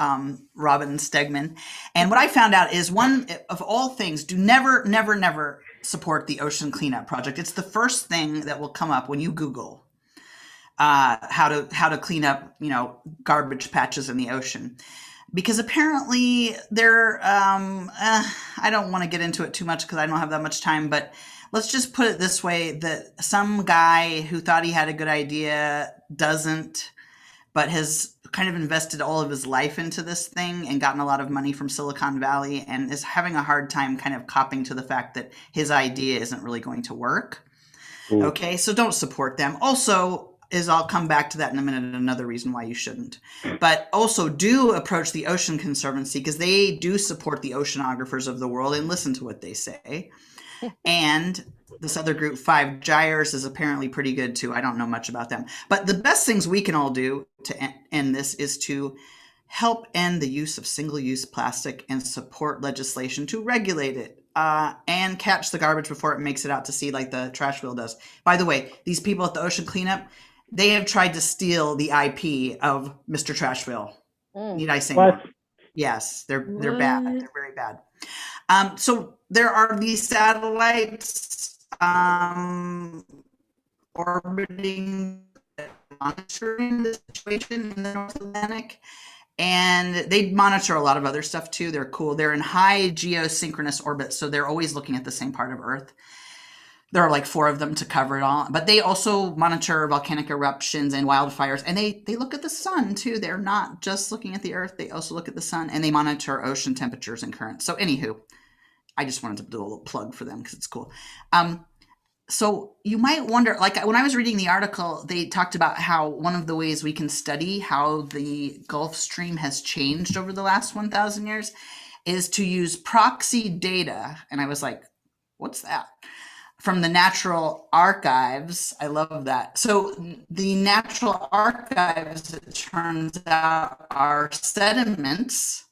D: Robin Stegman, and what I found out is one of all things: do never support the ocean cleanup project. It's the first thing that will come up when you Google how to clean up, garbage patches in the ocean, because apparently they're I don't want to get into it too much because I don't have that much time, but let's just put it this way: that some guy who thought he had a good idea doesn't, but has kind of invested all of his life into this thing and gotten a lot of money from Silicon Valley and is having a hard time kind of copping to the fact that his idea isn't really going to work.
J: Ooh.
D: Okay, so don't support them. Also, I'll come back to that in a minute, another reason why you shouldn't. But also do approach the Ocean Conservancy, because they do support the oceanographers of the world and listen to what they say. And this other group, Five Gyres, is apparently pretty good too. I don't know much about them. But the best things we can all do to end this is to help end the use of single-use plastic and support legislation to regulate it and catch the garbage before it makes it out to sea like the trash wheel does. By the way, these people at the ocean cleanup, they have tried to steal the IP of Mr. Trash Wheel. Need I say more? Yes, they're bad. They're very bad. So there are these satellites orbiting, monitoring the situation in the North Atlantic, and they monitor a lot of other stuff too. They're cool. They're in high geosynchronous orbit, so they're always looking at the same part of Earth. There are like 4 of them to cover it all, but they also monitor volcanic eruptions and wildfires, and they look at the sun too. They're not just looking at the Earth, they also look at the sun, and they monitor ocean temperatures and currents. So anywho, I just wanted to do a little plug for them because it's cool. So you might wonder, like when I was reading the article, they talked about how one of the ways we can study how the Gulf Stream has changed over the last 1,000 years is to use proxy data. And I was like, what's that? From the Natural Archives. I love that. So the Natural Archives, it turns out, are sediments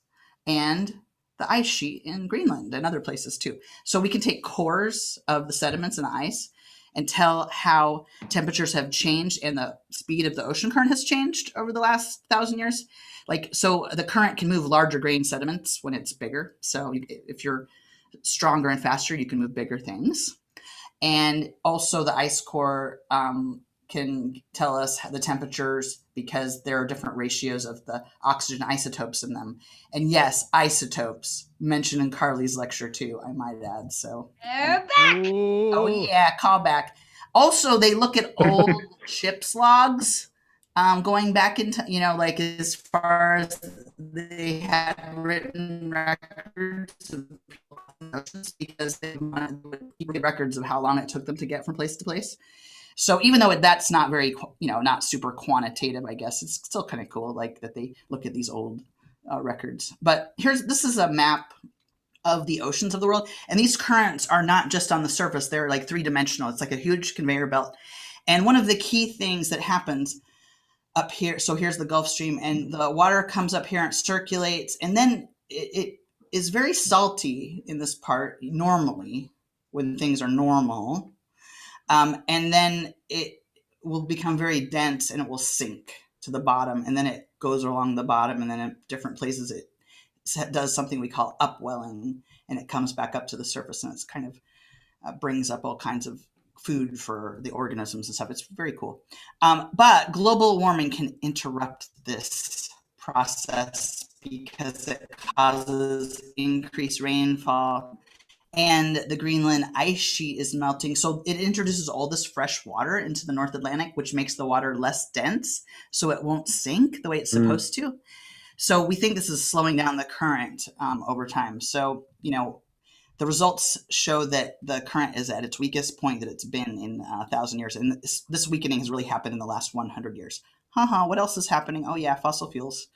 D: and the ice sheet in Greenland and other places too. So we can take cores of the sediments and the ice and tell how temperatures have changed and the speed of the ocean current has changed over the last 1,000 years. So the current can move larger grain sediments when it's bigger. So if you're stronger and faster, you can move bigger things. And also the ice core can tell us the temperatures because there are different ratios of the oxygen isotopes in them. And yes, isotopes mentioned in Carly's lecture too, I might add. So
C: They're back.
D: Oh yeah, callback. Also, they look at old ship's logs, going back into, like as far as they had written records of oceans, because they wanted to keep records of how long it took them to get from place to place. So even though that's not very, not super quantitative, I guess it's still kind of cool, like that they look at these old records. But this is a map of the oceans of the world, and these currents are not just on the surface; they're like 3-dimensional. It's like a huge conveyor belt. And one of the key things that happens up here, so here's the Gulf Stream, and the water comes up here and it circulates, and then it is very salty in this part normally when things are normal. And then it will become very dense and it will sink to the bottom, and then it goes along the bottom, and then in different places it does something we call upwelling, and it comes back up to the surface, and it's kind of brings up all kinds of food for the organisms and stuff. It's very cool. But global warming can interrupt this process because it causes increased rainfall, and the Greenland ice sheet is melting. So it introduces all this fresh water into the North Atlantic, which makes the water less dense, so it won't sink the way it's supposed to. So we think this is slowing down the current over time. So, the results show that the current is at its weakest point that it's been in 1,000 years. And this weakening has really happened in the last 100 years. What else is happening? Oh yeah, fossil fuels.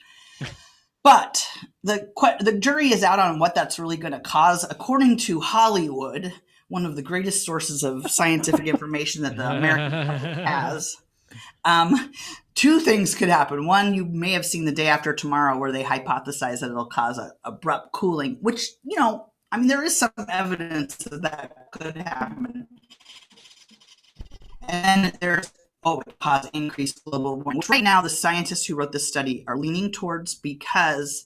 D: But the jury is out on what that's really going to cause. According to Hollywood, one of the greatest sources of scientific information that the American public has, 2 things could happen. One, you may have seen The Day After Tomorrow, where they hypothesize that it'll cause an abrupt cooling, which, there is some evidence that could happen. And there's it caused increased global warming, which right now the scientists who wrote this study are leaning towards because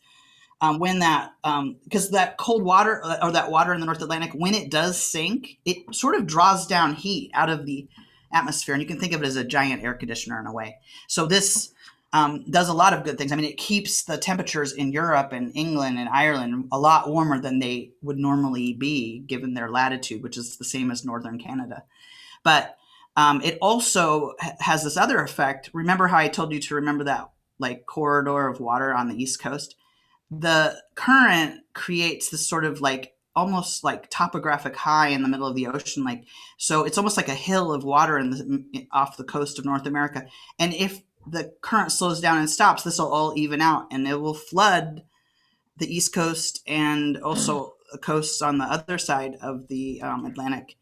D: because that cold water or that water in the North Atlantic, when it does sink, it sort of draws down heat out of the atmosphere. And you can think of it as a giant air conditioner in a way. So this does a lot of good things. I mean, it keeps the temperatures in Europe and England and Ireland a lot warmer than they would normally be given their latitude, which is the same as northern Canada. But it also has this other effect. Remember how I told you to remember that like corridor of water on the East Coast? The current creates this sort of like almost like topographic high in the middle of the ocean. Like, so it's almost like a hill of water off the coast of North America. And if the current slows down and stops, this will all even out and it will flood the East Coast and also coasts on the other side of the Atlantic.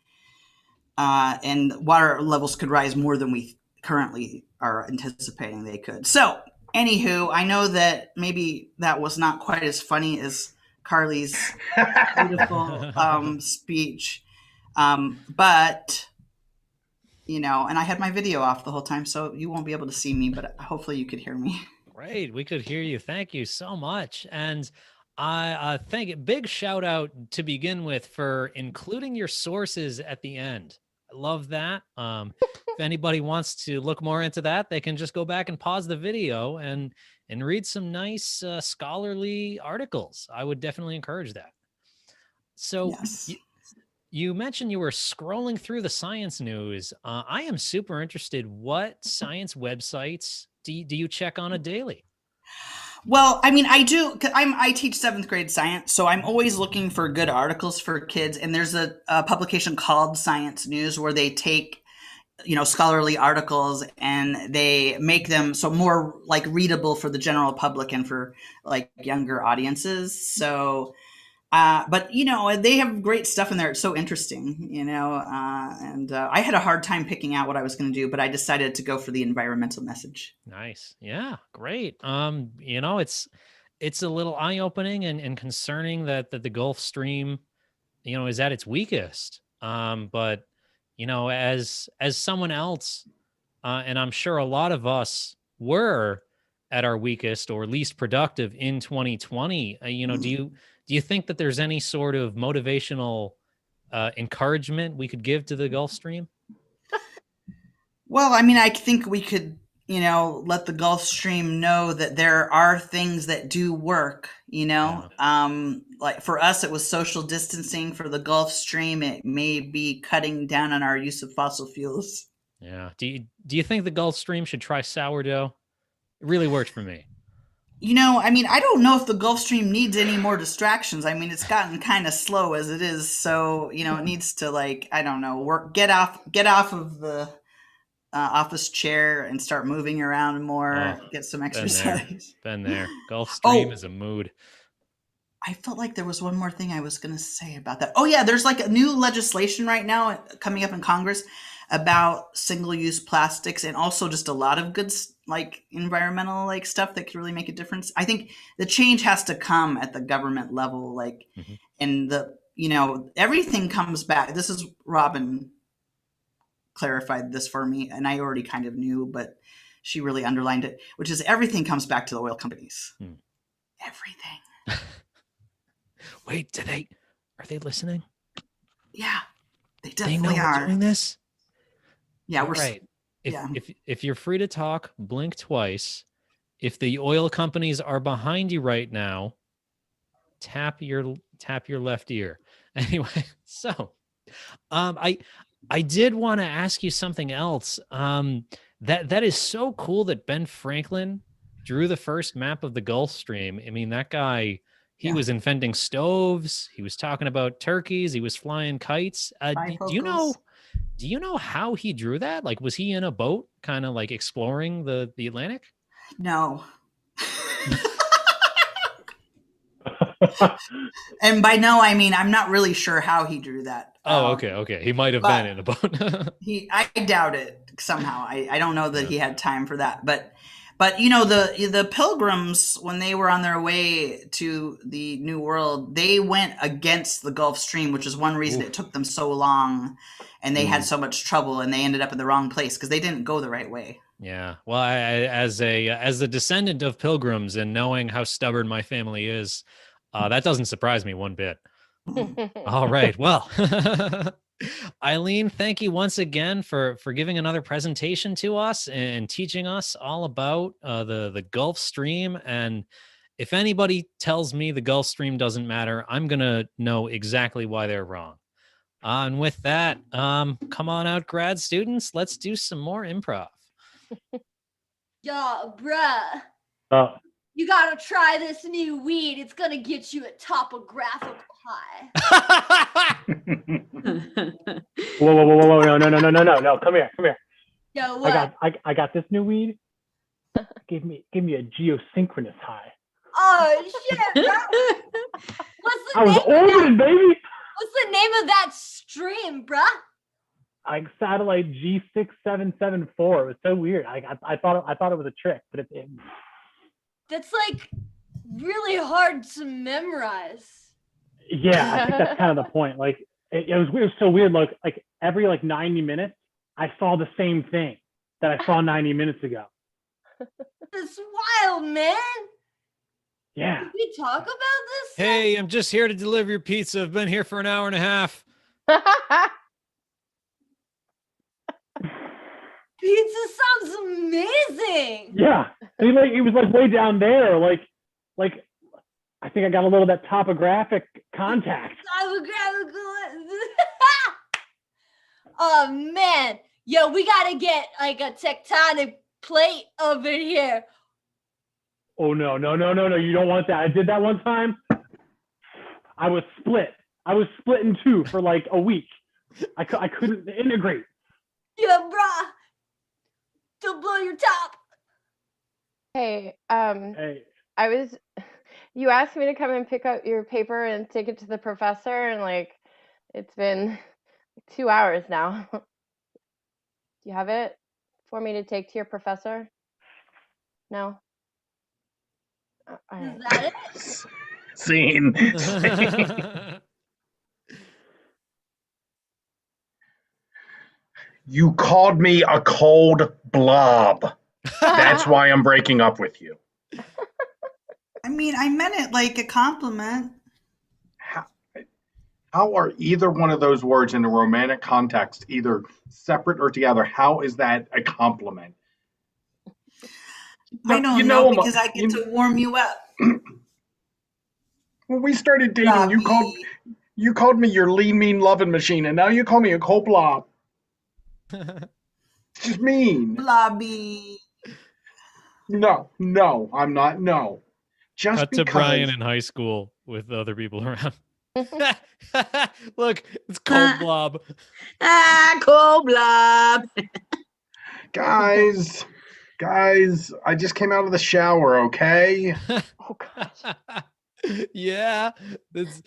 D: And water levels could rise more than we currently are anticipating they could. So, anywho, I know that maybe that was not quite as funny as Carly's beautiful speech, but you know, and I had my video off the whole time, so you won't be able to see me, but hopefully you could hear me.
H: Great, we could hear you. Thank you so much, and I think big shout out to begin with for including your sources at the end. I love that. If anybody wants to look more into that, they can just go back and pause the video and read some nice scholarly articles. I would definitely encourage that. So
D: Yes.
H: you mentioned you were scrolling through the science news. I am super interested. What science websites do you check on a daily?
D: Well, I mean, I do. I teach 7th grade science, so I'm always looking for good articles for kids. And there's a publication called Science News where they take, you know, scholarly articles and they make them so more like readable for the general public and for like younger audiences. So, but you know, they have great stuff in there. It's so interesting, you know, and I had a hard time picking out what I was going to do, but I decided to go for the environmental message.
H: Nice. Yeah, great. You know, it's a little eye-opening and concerning that the Gulf Stream, you know, is at its weakest. But you know, as someone else, and I'm sure a lot of us were at our weakest or least productive in 2020. You know, do you think that there's any sort of motivational encouragement we could give to the Gulf Stream?
D: Well, I mean, I think we could, you know, let the Gulf Stream know that there are things that do work, you know. Yeah. Like for us, it was social distancing. For the Gulf Stream, it may be cutting down on our use of fossil fuels.
H: Yeah. Do you think the Gulf Stream should try sourdough? It really worked for me.
D: You know, I mean, I don't know if the Gulf Stream needs any more distractions. I mean, it's gotten kind of slow as it is. So, you know, it needs to like, I don't know, get off of the office chair and start moving around more, get some exercise.
H: Been there. Gulf Stream is a mood.
D: I felt like there was one more thing I was going to say about that. Oh yeah, there's like a new legislation right now coming up in Congress about single-use plastics and also just a lot of good like environmental like stuff that could really make a difference. I think the change has to come at the government level, like, and the, you know, everything comes back. This is Robin clarified this for me, and I already kind of knew, but she really underlined it, which is everything comes back to the oil companies. Everything.
H: Wait, are they listening?
D: Yeah, they definitely
H: are doing this.
D: Yeah, we're
H: right. If you're free to talk, blink twice. If the oil companies are behind you right now, tap your left ear. Anyway, so I did want to ask you something else. That is so cool that Ben Franklin drew the first map of the Gulf Stream. I mean, that guy, he was inventing stoves. He was talking about turkeys. He was flying kites. Do you know how he drew that? Like, was he in a boat kind of like exploring the Atlantic?
D: No. And by no, I mean, I'm not really sure how he drew that.
H: Oh, okay. He might have been in a boat.
D: I doubt it somehow. I don't know that he had time for that. But But the pilgrims, when they were on their way to the New World, they went against the Gulf Stream, which is one reason it took them so long, and they had so much trouble, and they ended up in the wrong place because they didn't go the right way.
H: Yeah. Well, as a descendant of pilgrims and knowing how stubborn my family is, that doesn't surprise me one bit. All right. Well, Eileen, thank you once again for giving another presentation to us and teaching us all about the Gulf Stream. And if anybody tells me the Gulf Stream doesn't matter, I'm going to know exactly why they're wrong. And with that, come on out, grad students. Let's do some more improv.
C: Yo, bruh.
J: Oh,
C: You gotta try this new weed. It's gonna get you a topographical high.
J: whoa, no, come here.
C: Yo, what?
J: I got this new weed. Give me a geosynchronous high.
C: Oh shit, bro. What's the
J: I was
C: name of
J: orbiting, baby.
C: What's the name of that stream, bruh?
J: Like satellite G6774. It was so weird. I thought it was a trick, but it
C: That's like really hard to memorize.
J: yeah, I think that's kind of the point. Like it was weird, so weird. Like every 90 minutes, I saw the same thing that I saw 90 minutes ago.
C: That's wild, man.
J: Yeah.
C: Did we talk about this?
H: Hey, I'm just here to deliver your pizza. I've been here for an hour and a half.
C: Pizza sounds amazing.
J: Yeah. And he was way down there. Like I think I got a little of that topographic contact.
C: Oh man. Yo, we gotta get like a tectonic plate over here.
J: Oh no, you don't want that. I did that one time. I was split in two for like a week. I couldn't integrate.
C: Yeah, bruh. Don't blow your top.
F: Hey,
J: Hey.
F: you asked me to come and pick up your paper and take it to the professor, and it's been 2 hours now. Do you have it for me to take to your professor? No? All right.
C: Is that it?
I: Scene. You called me a cold blob. That's why I'm breaking up with you.
D: I mean, I meant it like a compliment.
I: How are either one of those words in a romantic context either separate or together? How is that a compliment?
D: I don't know because I get to warm you up.
I: When we started dating,
D: Blobby.
I: you called me your lean, mean loving machine, and now you call me a cold blob. It's just mean.
D: Blobby.
I: No, I'm not. No. Just
H: Cut
I: because.
H: to Brian in high school with other people around. Look, it's Cold Blob.
G: Cold blob.
I: Guys, I just came out of the shower, okay?
F: Oh gosh.
H: Yeah, this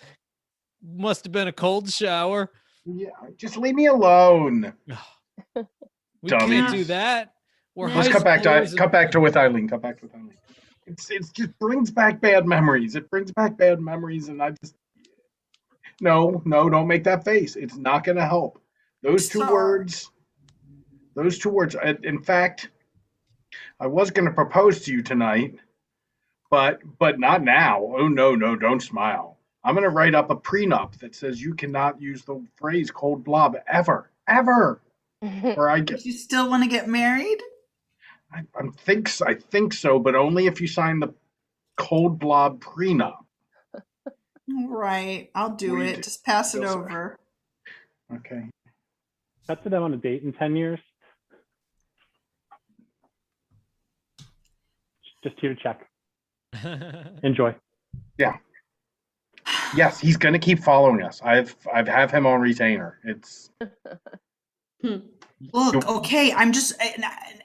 H: must have been a cold shower.
I: Yeah, just leave me alone.
H: We
I: Dummy.
H: can't do that. We're
I: Let's
H: high
I: cut back
H: schoolers
I: to with Eileen. Cut back to with Eileen. It's just brings back bad memories. It brings back bad memories, and I just no, don't make that face. It's not going to help. Those two words. In fact, I was going to propose to you tonight, but not now. Oh no, don't smile. I'm going to write up a prenup that says you cannot use the phrase "cold blob" ever. Or I get.
D: You still want to get married?
I: I think so, but only if you sign the cold blob prenup.
D: Right, I'll do it. Just pass it over.
I: Okay.
J: Cut to them on a date in 10 years. Just here to check. Enjoy.
I: Yeah. Yes, he's gonna keep following us. I've him on retainer. It's.
D: Look, okay,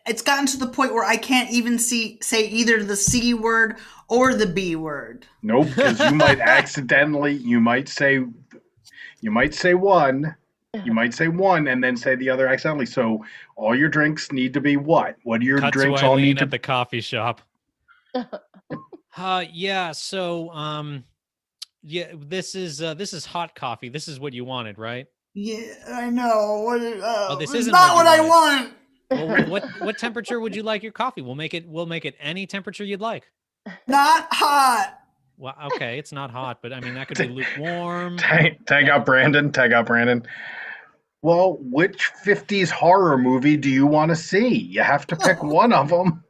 D: it's gotten to the point where I can't even say either the C word or the B word.
I: Nope, because you might say one, You might say one and then say the other accidentally. So all your drinks need to be what? What do your
H: Cut
I: drinks
H: to
I: all
H: Eileen
I: need to
H: at the coffee shop. Yeah. So, yeah, this is hot coffee. This is what you wanted, right?
D: Yeah, I know.
H: This
D: it's
H: isn't
D: not
H: what
D: what
H: you
D: I want.
H: Well, what temperature would you like your coffee? We'll make it any temperature you'd like.
D: Not hot.
H: Well, okay, it's not hot, but I mean that could be lukewarm.
I: tag out Brandon? Tag out Brandon. Well, which 50s horror movie do you want to see? You have to pick one of them.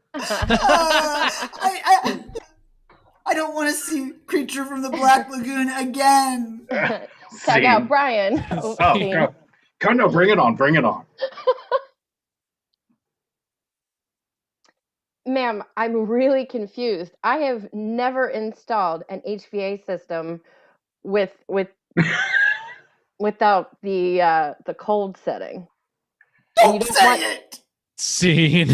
D: I don't want to see Creature from the Black Lagoon again.
F: Tag out Brian.
I: Oh, no, bring it on. Bring it on.
F: Ma'am, I'm really confused. I have never installed an HVA system without the cold setting.
D: Don't say it.
H: Scene.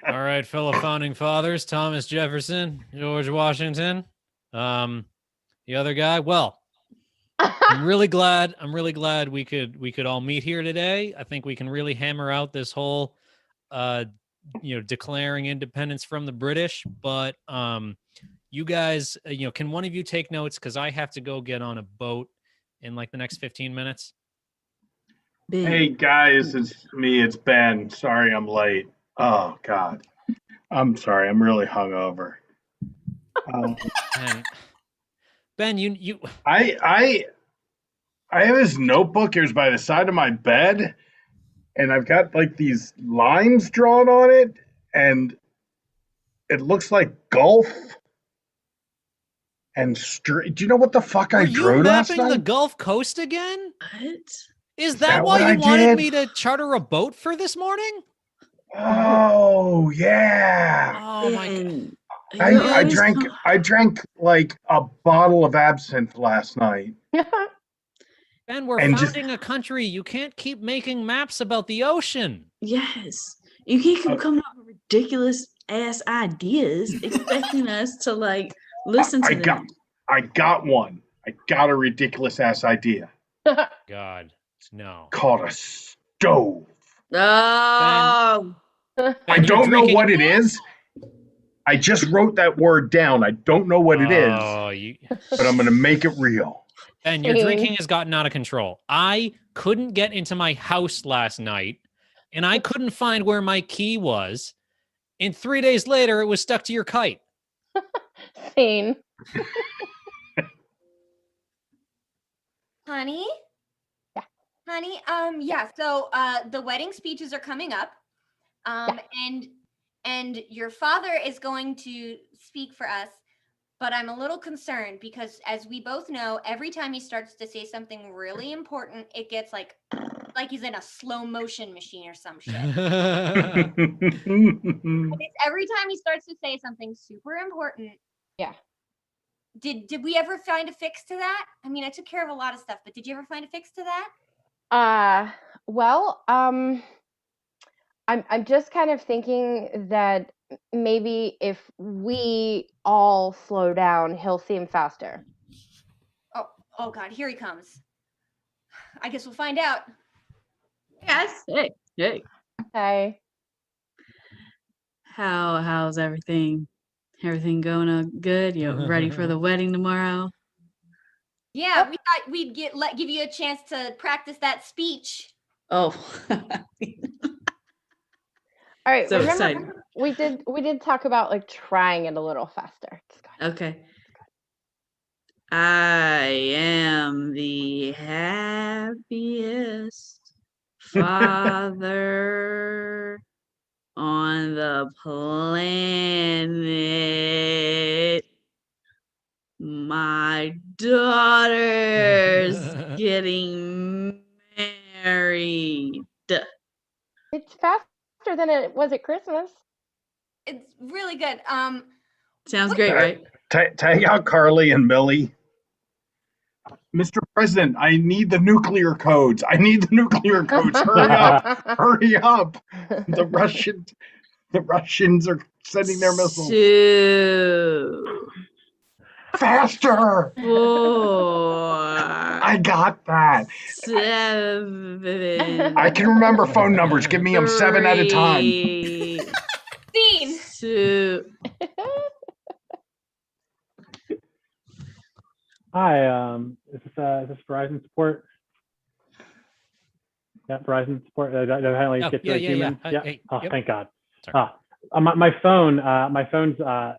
H: All right, fellow founding fathers, Thomas Jefferson, George Washington, the other guy. Well, I'm really glad we could all meet here today. I think we can really hammer out this whole declaring independence from the British. But you guys, can one of you take notes? Because I have to go get on a boat in like the next 15 minutes.
I: Hey guys, it's me. It's Ben. Sorry I'm late. Oh God, I'm sorry. I'm really hungover.
H: Ben, you.
I: I have this notebook. Here's by the side of my bed, and I've got like these lines drawn on it, and it looks like Gulf and street. Do you know what the fuck I drew last night?
H: Are you mapping the Gulf Coast again?
G: What?
H: Is that why you wanted me to charter a boat for this morning?
I: Oh yeah.
H: Oh my God.
I: I drank like a bottle of absinthe last night.
H: Ben, we're founding a country. You can't keep making maps about the ocean.
G: Yes. You can't keep coming up with ridiculous ass ideas expecting us to like listen to them.
I: I got one. I got a ridiculous ass idea.
H: God, no.
I: Called a stove.
G: Oh.
I: I don't know what it is. I just wrote that word down. I don't know what it is, but I'm going to make it real.
H: Ben, your drinking has gotten out of control. I couldn't get into my house last night, and I couldn't find where my key was. And 3 days later, it was stuck to your kite.
F: Scene.
C: Honey? Yeah. Honey, yeah, so the wedding speeches are coming up. And your father is going to speak for us, but I'm a little concerned because as we both know, every time he starts to say something really important, it gets like he's in a slow motion machine or some shit. And it's every time he starts to say something super important.
F: Yeah.
C: Did we ever find a fix to that? I mean, I took care of a lot of stuff, but did you ever find a fix to that?
F: I'm just kind of thinking that maybe if we all slow down, he'll seem faster.
C: Oh God, here he comes. I guess we'll find out.
G: Yes. Hey.
F: Hey.
G: How's everything? Everything going good? You ready for the wedding tomorrow?
C: Yeah, we thought we'd give you a chance to practice that speech.
G: Oh.
F: All right,
G: So
F: remember we did talk about like trying it a little faster.
G: Okay. I am the happiest father on the planet. My daughter's getting married.
F: It's faster than it was at Christmas.
C: It's really good.
G: Sounds great, right?
I: Tag out Carly and Millie. Mr. President, I need the nuclear codes. Hurry up. Hurry up. The Russians are sending their missiles. Faster!
G: 4,
I: I got that.
G: 7.
I: I can remember phone numbers. Give me them 7 at a time.
G: 3,
C: Scene.
G: 2.
J: Hi, is this Verizon support? Yeah, Verizon support. Did I finally
H: Oh,
J: get to
H: yeah,
J: a
H: yeah,
J: human?
H: yeah. Hey,
J: Oh,
H: yep.
J: thank God.
H: Sorry.
J: My phone's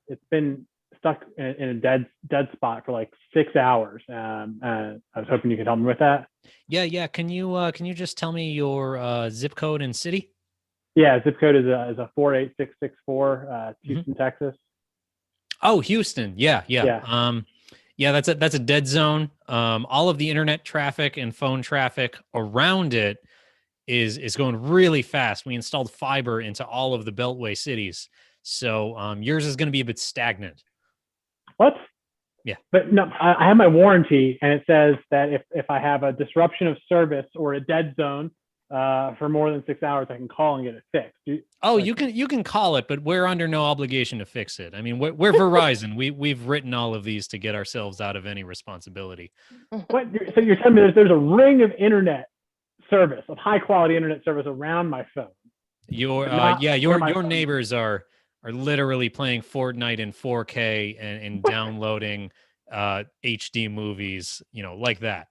J: it's been stuck in a dead spot for like 6 hours. And I was hoping you could help me with that.
H: Yeah. Can you just tell me your zip code and city?
J: Yeah, zip code is a 48664, Houston, Texas.
H: Oh, Houston. Yeah.
J: Yeah.
H: Yeah, that's a dead zone. All of the internet traffic and phone traffic around it is going really fast. We installed fiber into all of the Beltway cities, so yours is going to be a bit stagnant.
J: What?
H: Yeah.
J: But no, I have my warranty, and it says that if I have a disruption of service or a dead zone for more than 6 hours, I can call and get it fixed.
H: You can call it, but we're under no obligation to fix it. I mean, we're Verizon. We've written all of these to get ourselves out of any responsibility.
J: What? So you're telling me there's a ring of internet service, of high quality internet service around my phone?
H: Your neighbors are literally playing Fortnite in 4K and downloading HD movies, like that.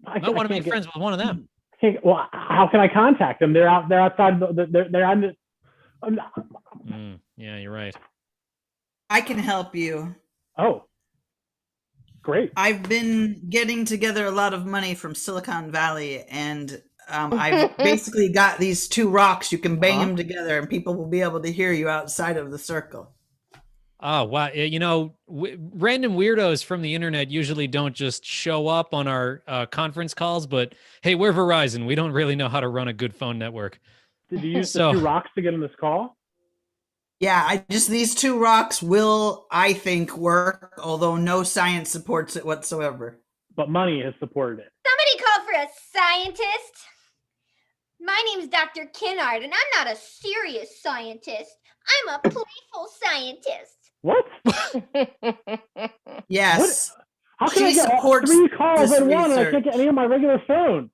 H: I want to make friends with one of them.
J: Well, how can I contact them? They're outside. They're on the.
H: Yeah, you're right.
D: I can help you.
J: Oh, great.
D: I've been getting together a lot of money from Silicon Valley, and I've basically got these 2 rocks. You can bang them together, and people will be able to hear you outside of the circle.
H: Oh, wow. Random weirdos from the internet usually don't just show up on our conference calls, but hey, we're Verizon. We don't really know how to run a good phone network.
J: Did you use the 2 rocks to get on this call?
D: Yeah, these 2 rocks will, I think, work, although no science supports it whatsoever.
J: But money has supported it.
C: Somebody call for a scientist. My name's Dr. Kinnard, and I'm not a serious scientist. I'm a playful scientist.
J: What?
D: Yes.
J: What? How can I get 3 calls in one and I can't get any on my regular phone?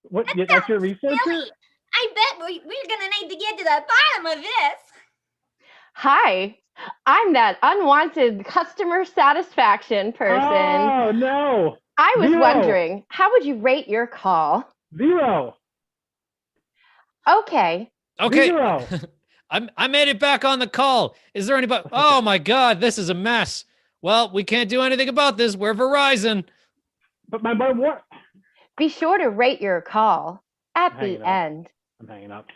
J: What? That's your researcher?
C: Silly. I bet we're going to need to get to the bottom of this.
F: Hi, I'm that unwanted customer satisfaction person.
J: Oh, no.
F: I was wondering, how would you rate your call?
J: 0.
F: Okay.
J: 0.
H: I made it back on the call. Is there anybody? Oh my God, this is a mess. Well, we can't do anything about this. We're Verizon.
J: But my what?
F: Be sure to rate your call at the end.
J: I'm hanging up.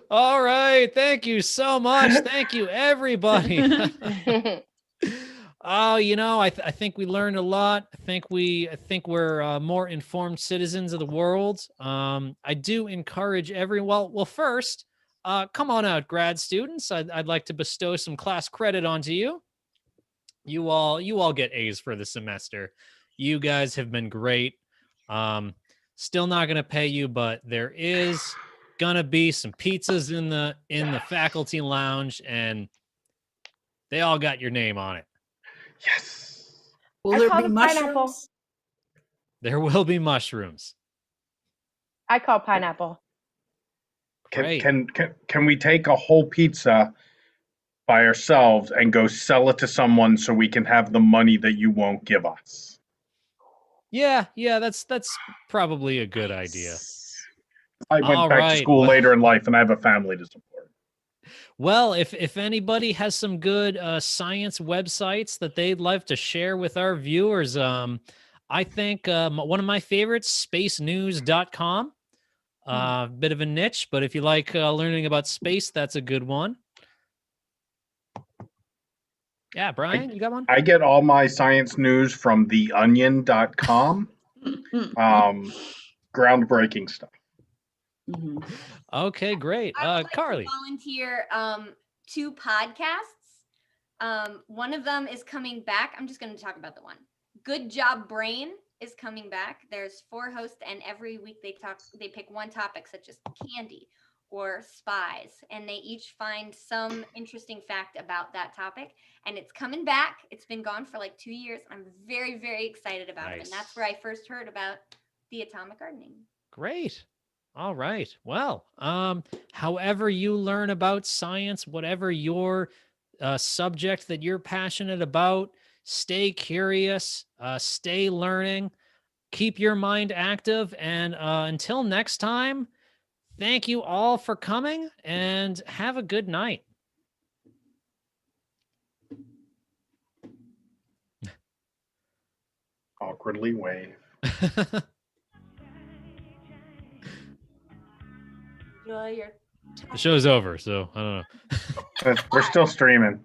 H: All right. Thank you so much. Thank you, everybody. Oh, I think we learned a lot. I think we're more informed citizens of the world. I do encourage everyone. Well, first, come on out, grad students. I'd like to bestow some class credit onto you. You all get A's for the semester. You guys have been great. Still not gonna pay you, but there is gonna be some pizzas in the faculty lounge, and they all got your name on it.
I: Yes.
D: Will there be mushrooms?
F: Pineapple.
H: There will be mushrooms.
F: I call pineapple.
H: Great.
I: Can we take a whole pizza by ourselves and go sell it to someone so we can have the money that you won't give us?
H: Yeah, that's probably a good idea.
I: I went back to school later in life, and I have a family to support.
H: Well, if anybody has some good science websites that they'd like to share with our viewers, I think one of my favorites, spacenews.com. Bit of a niche, but if you like learning about space, that's a good one. Yeah, Brian, you got one?
I: I get all my science news from theonion.com. Groundbreaking stuff.
H: Okay, great.
C: I would like
H: Carly.
C: to volunteer 2 podcasts. One of them is coming back. I'm just going to talk about the one. Good Job Brain is coming back. There's 4 hosts, and every week they pick one topic, such as candy or spies, and they each find some interesting fact about that topic. And it's coming back. It's been gone for like 2 years. I'm very, very excited about it. And that's where I first heard about the atomic gardening.
H: Great. All right. Well, however you learn about science, whatever your subject that you're passionate about, stay curious, stay learning, keep your mind active. And until next time, thank you all for coming and have a good night.
I: Awkwardly wave.
C: Enjoy your
H: The show's over, so I don't know.
I: We're still streaming.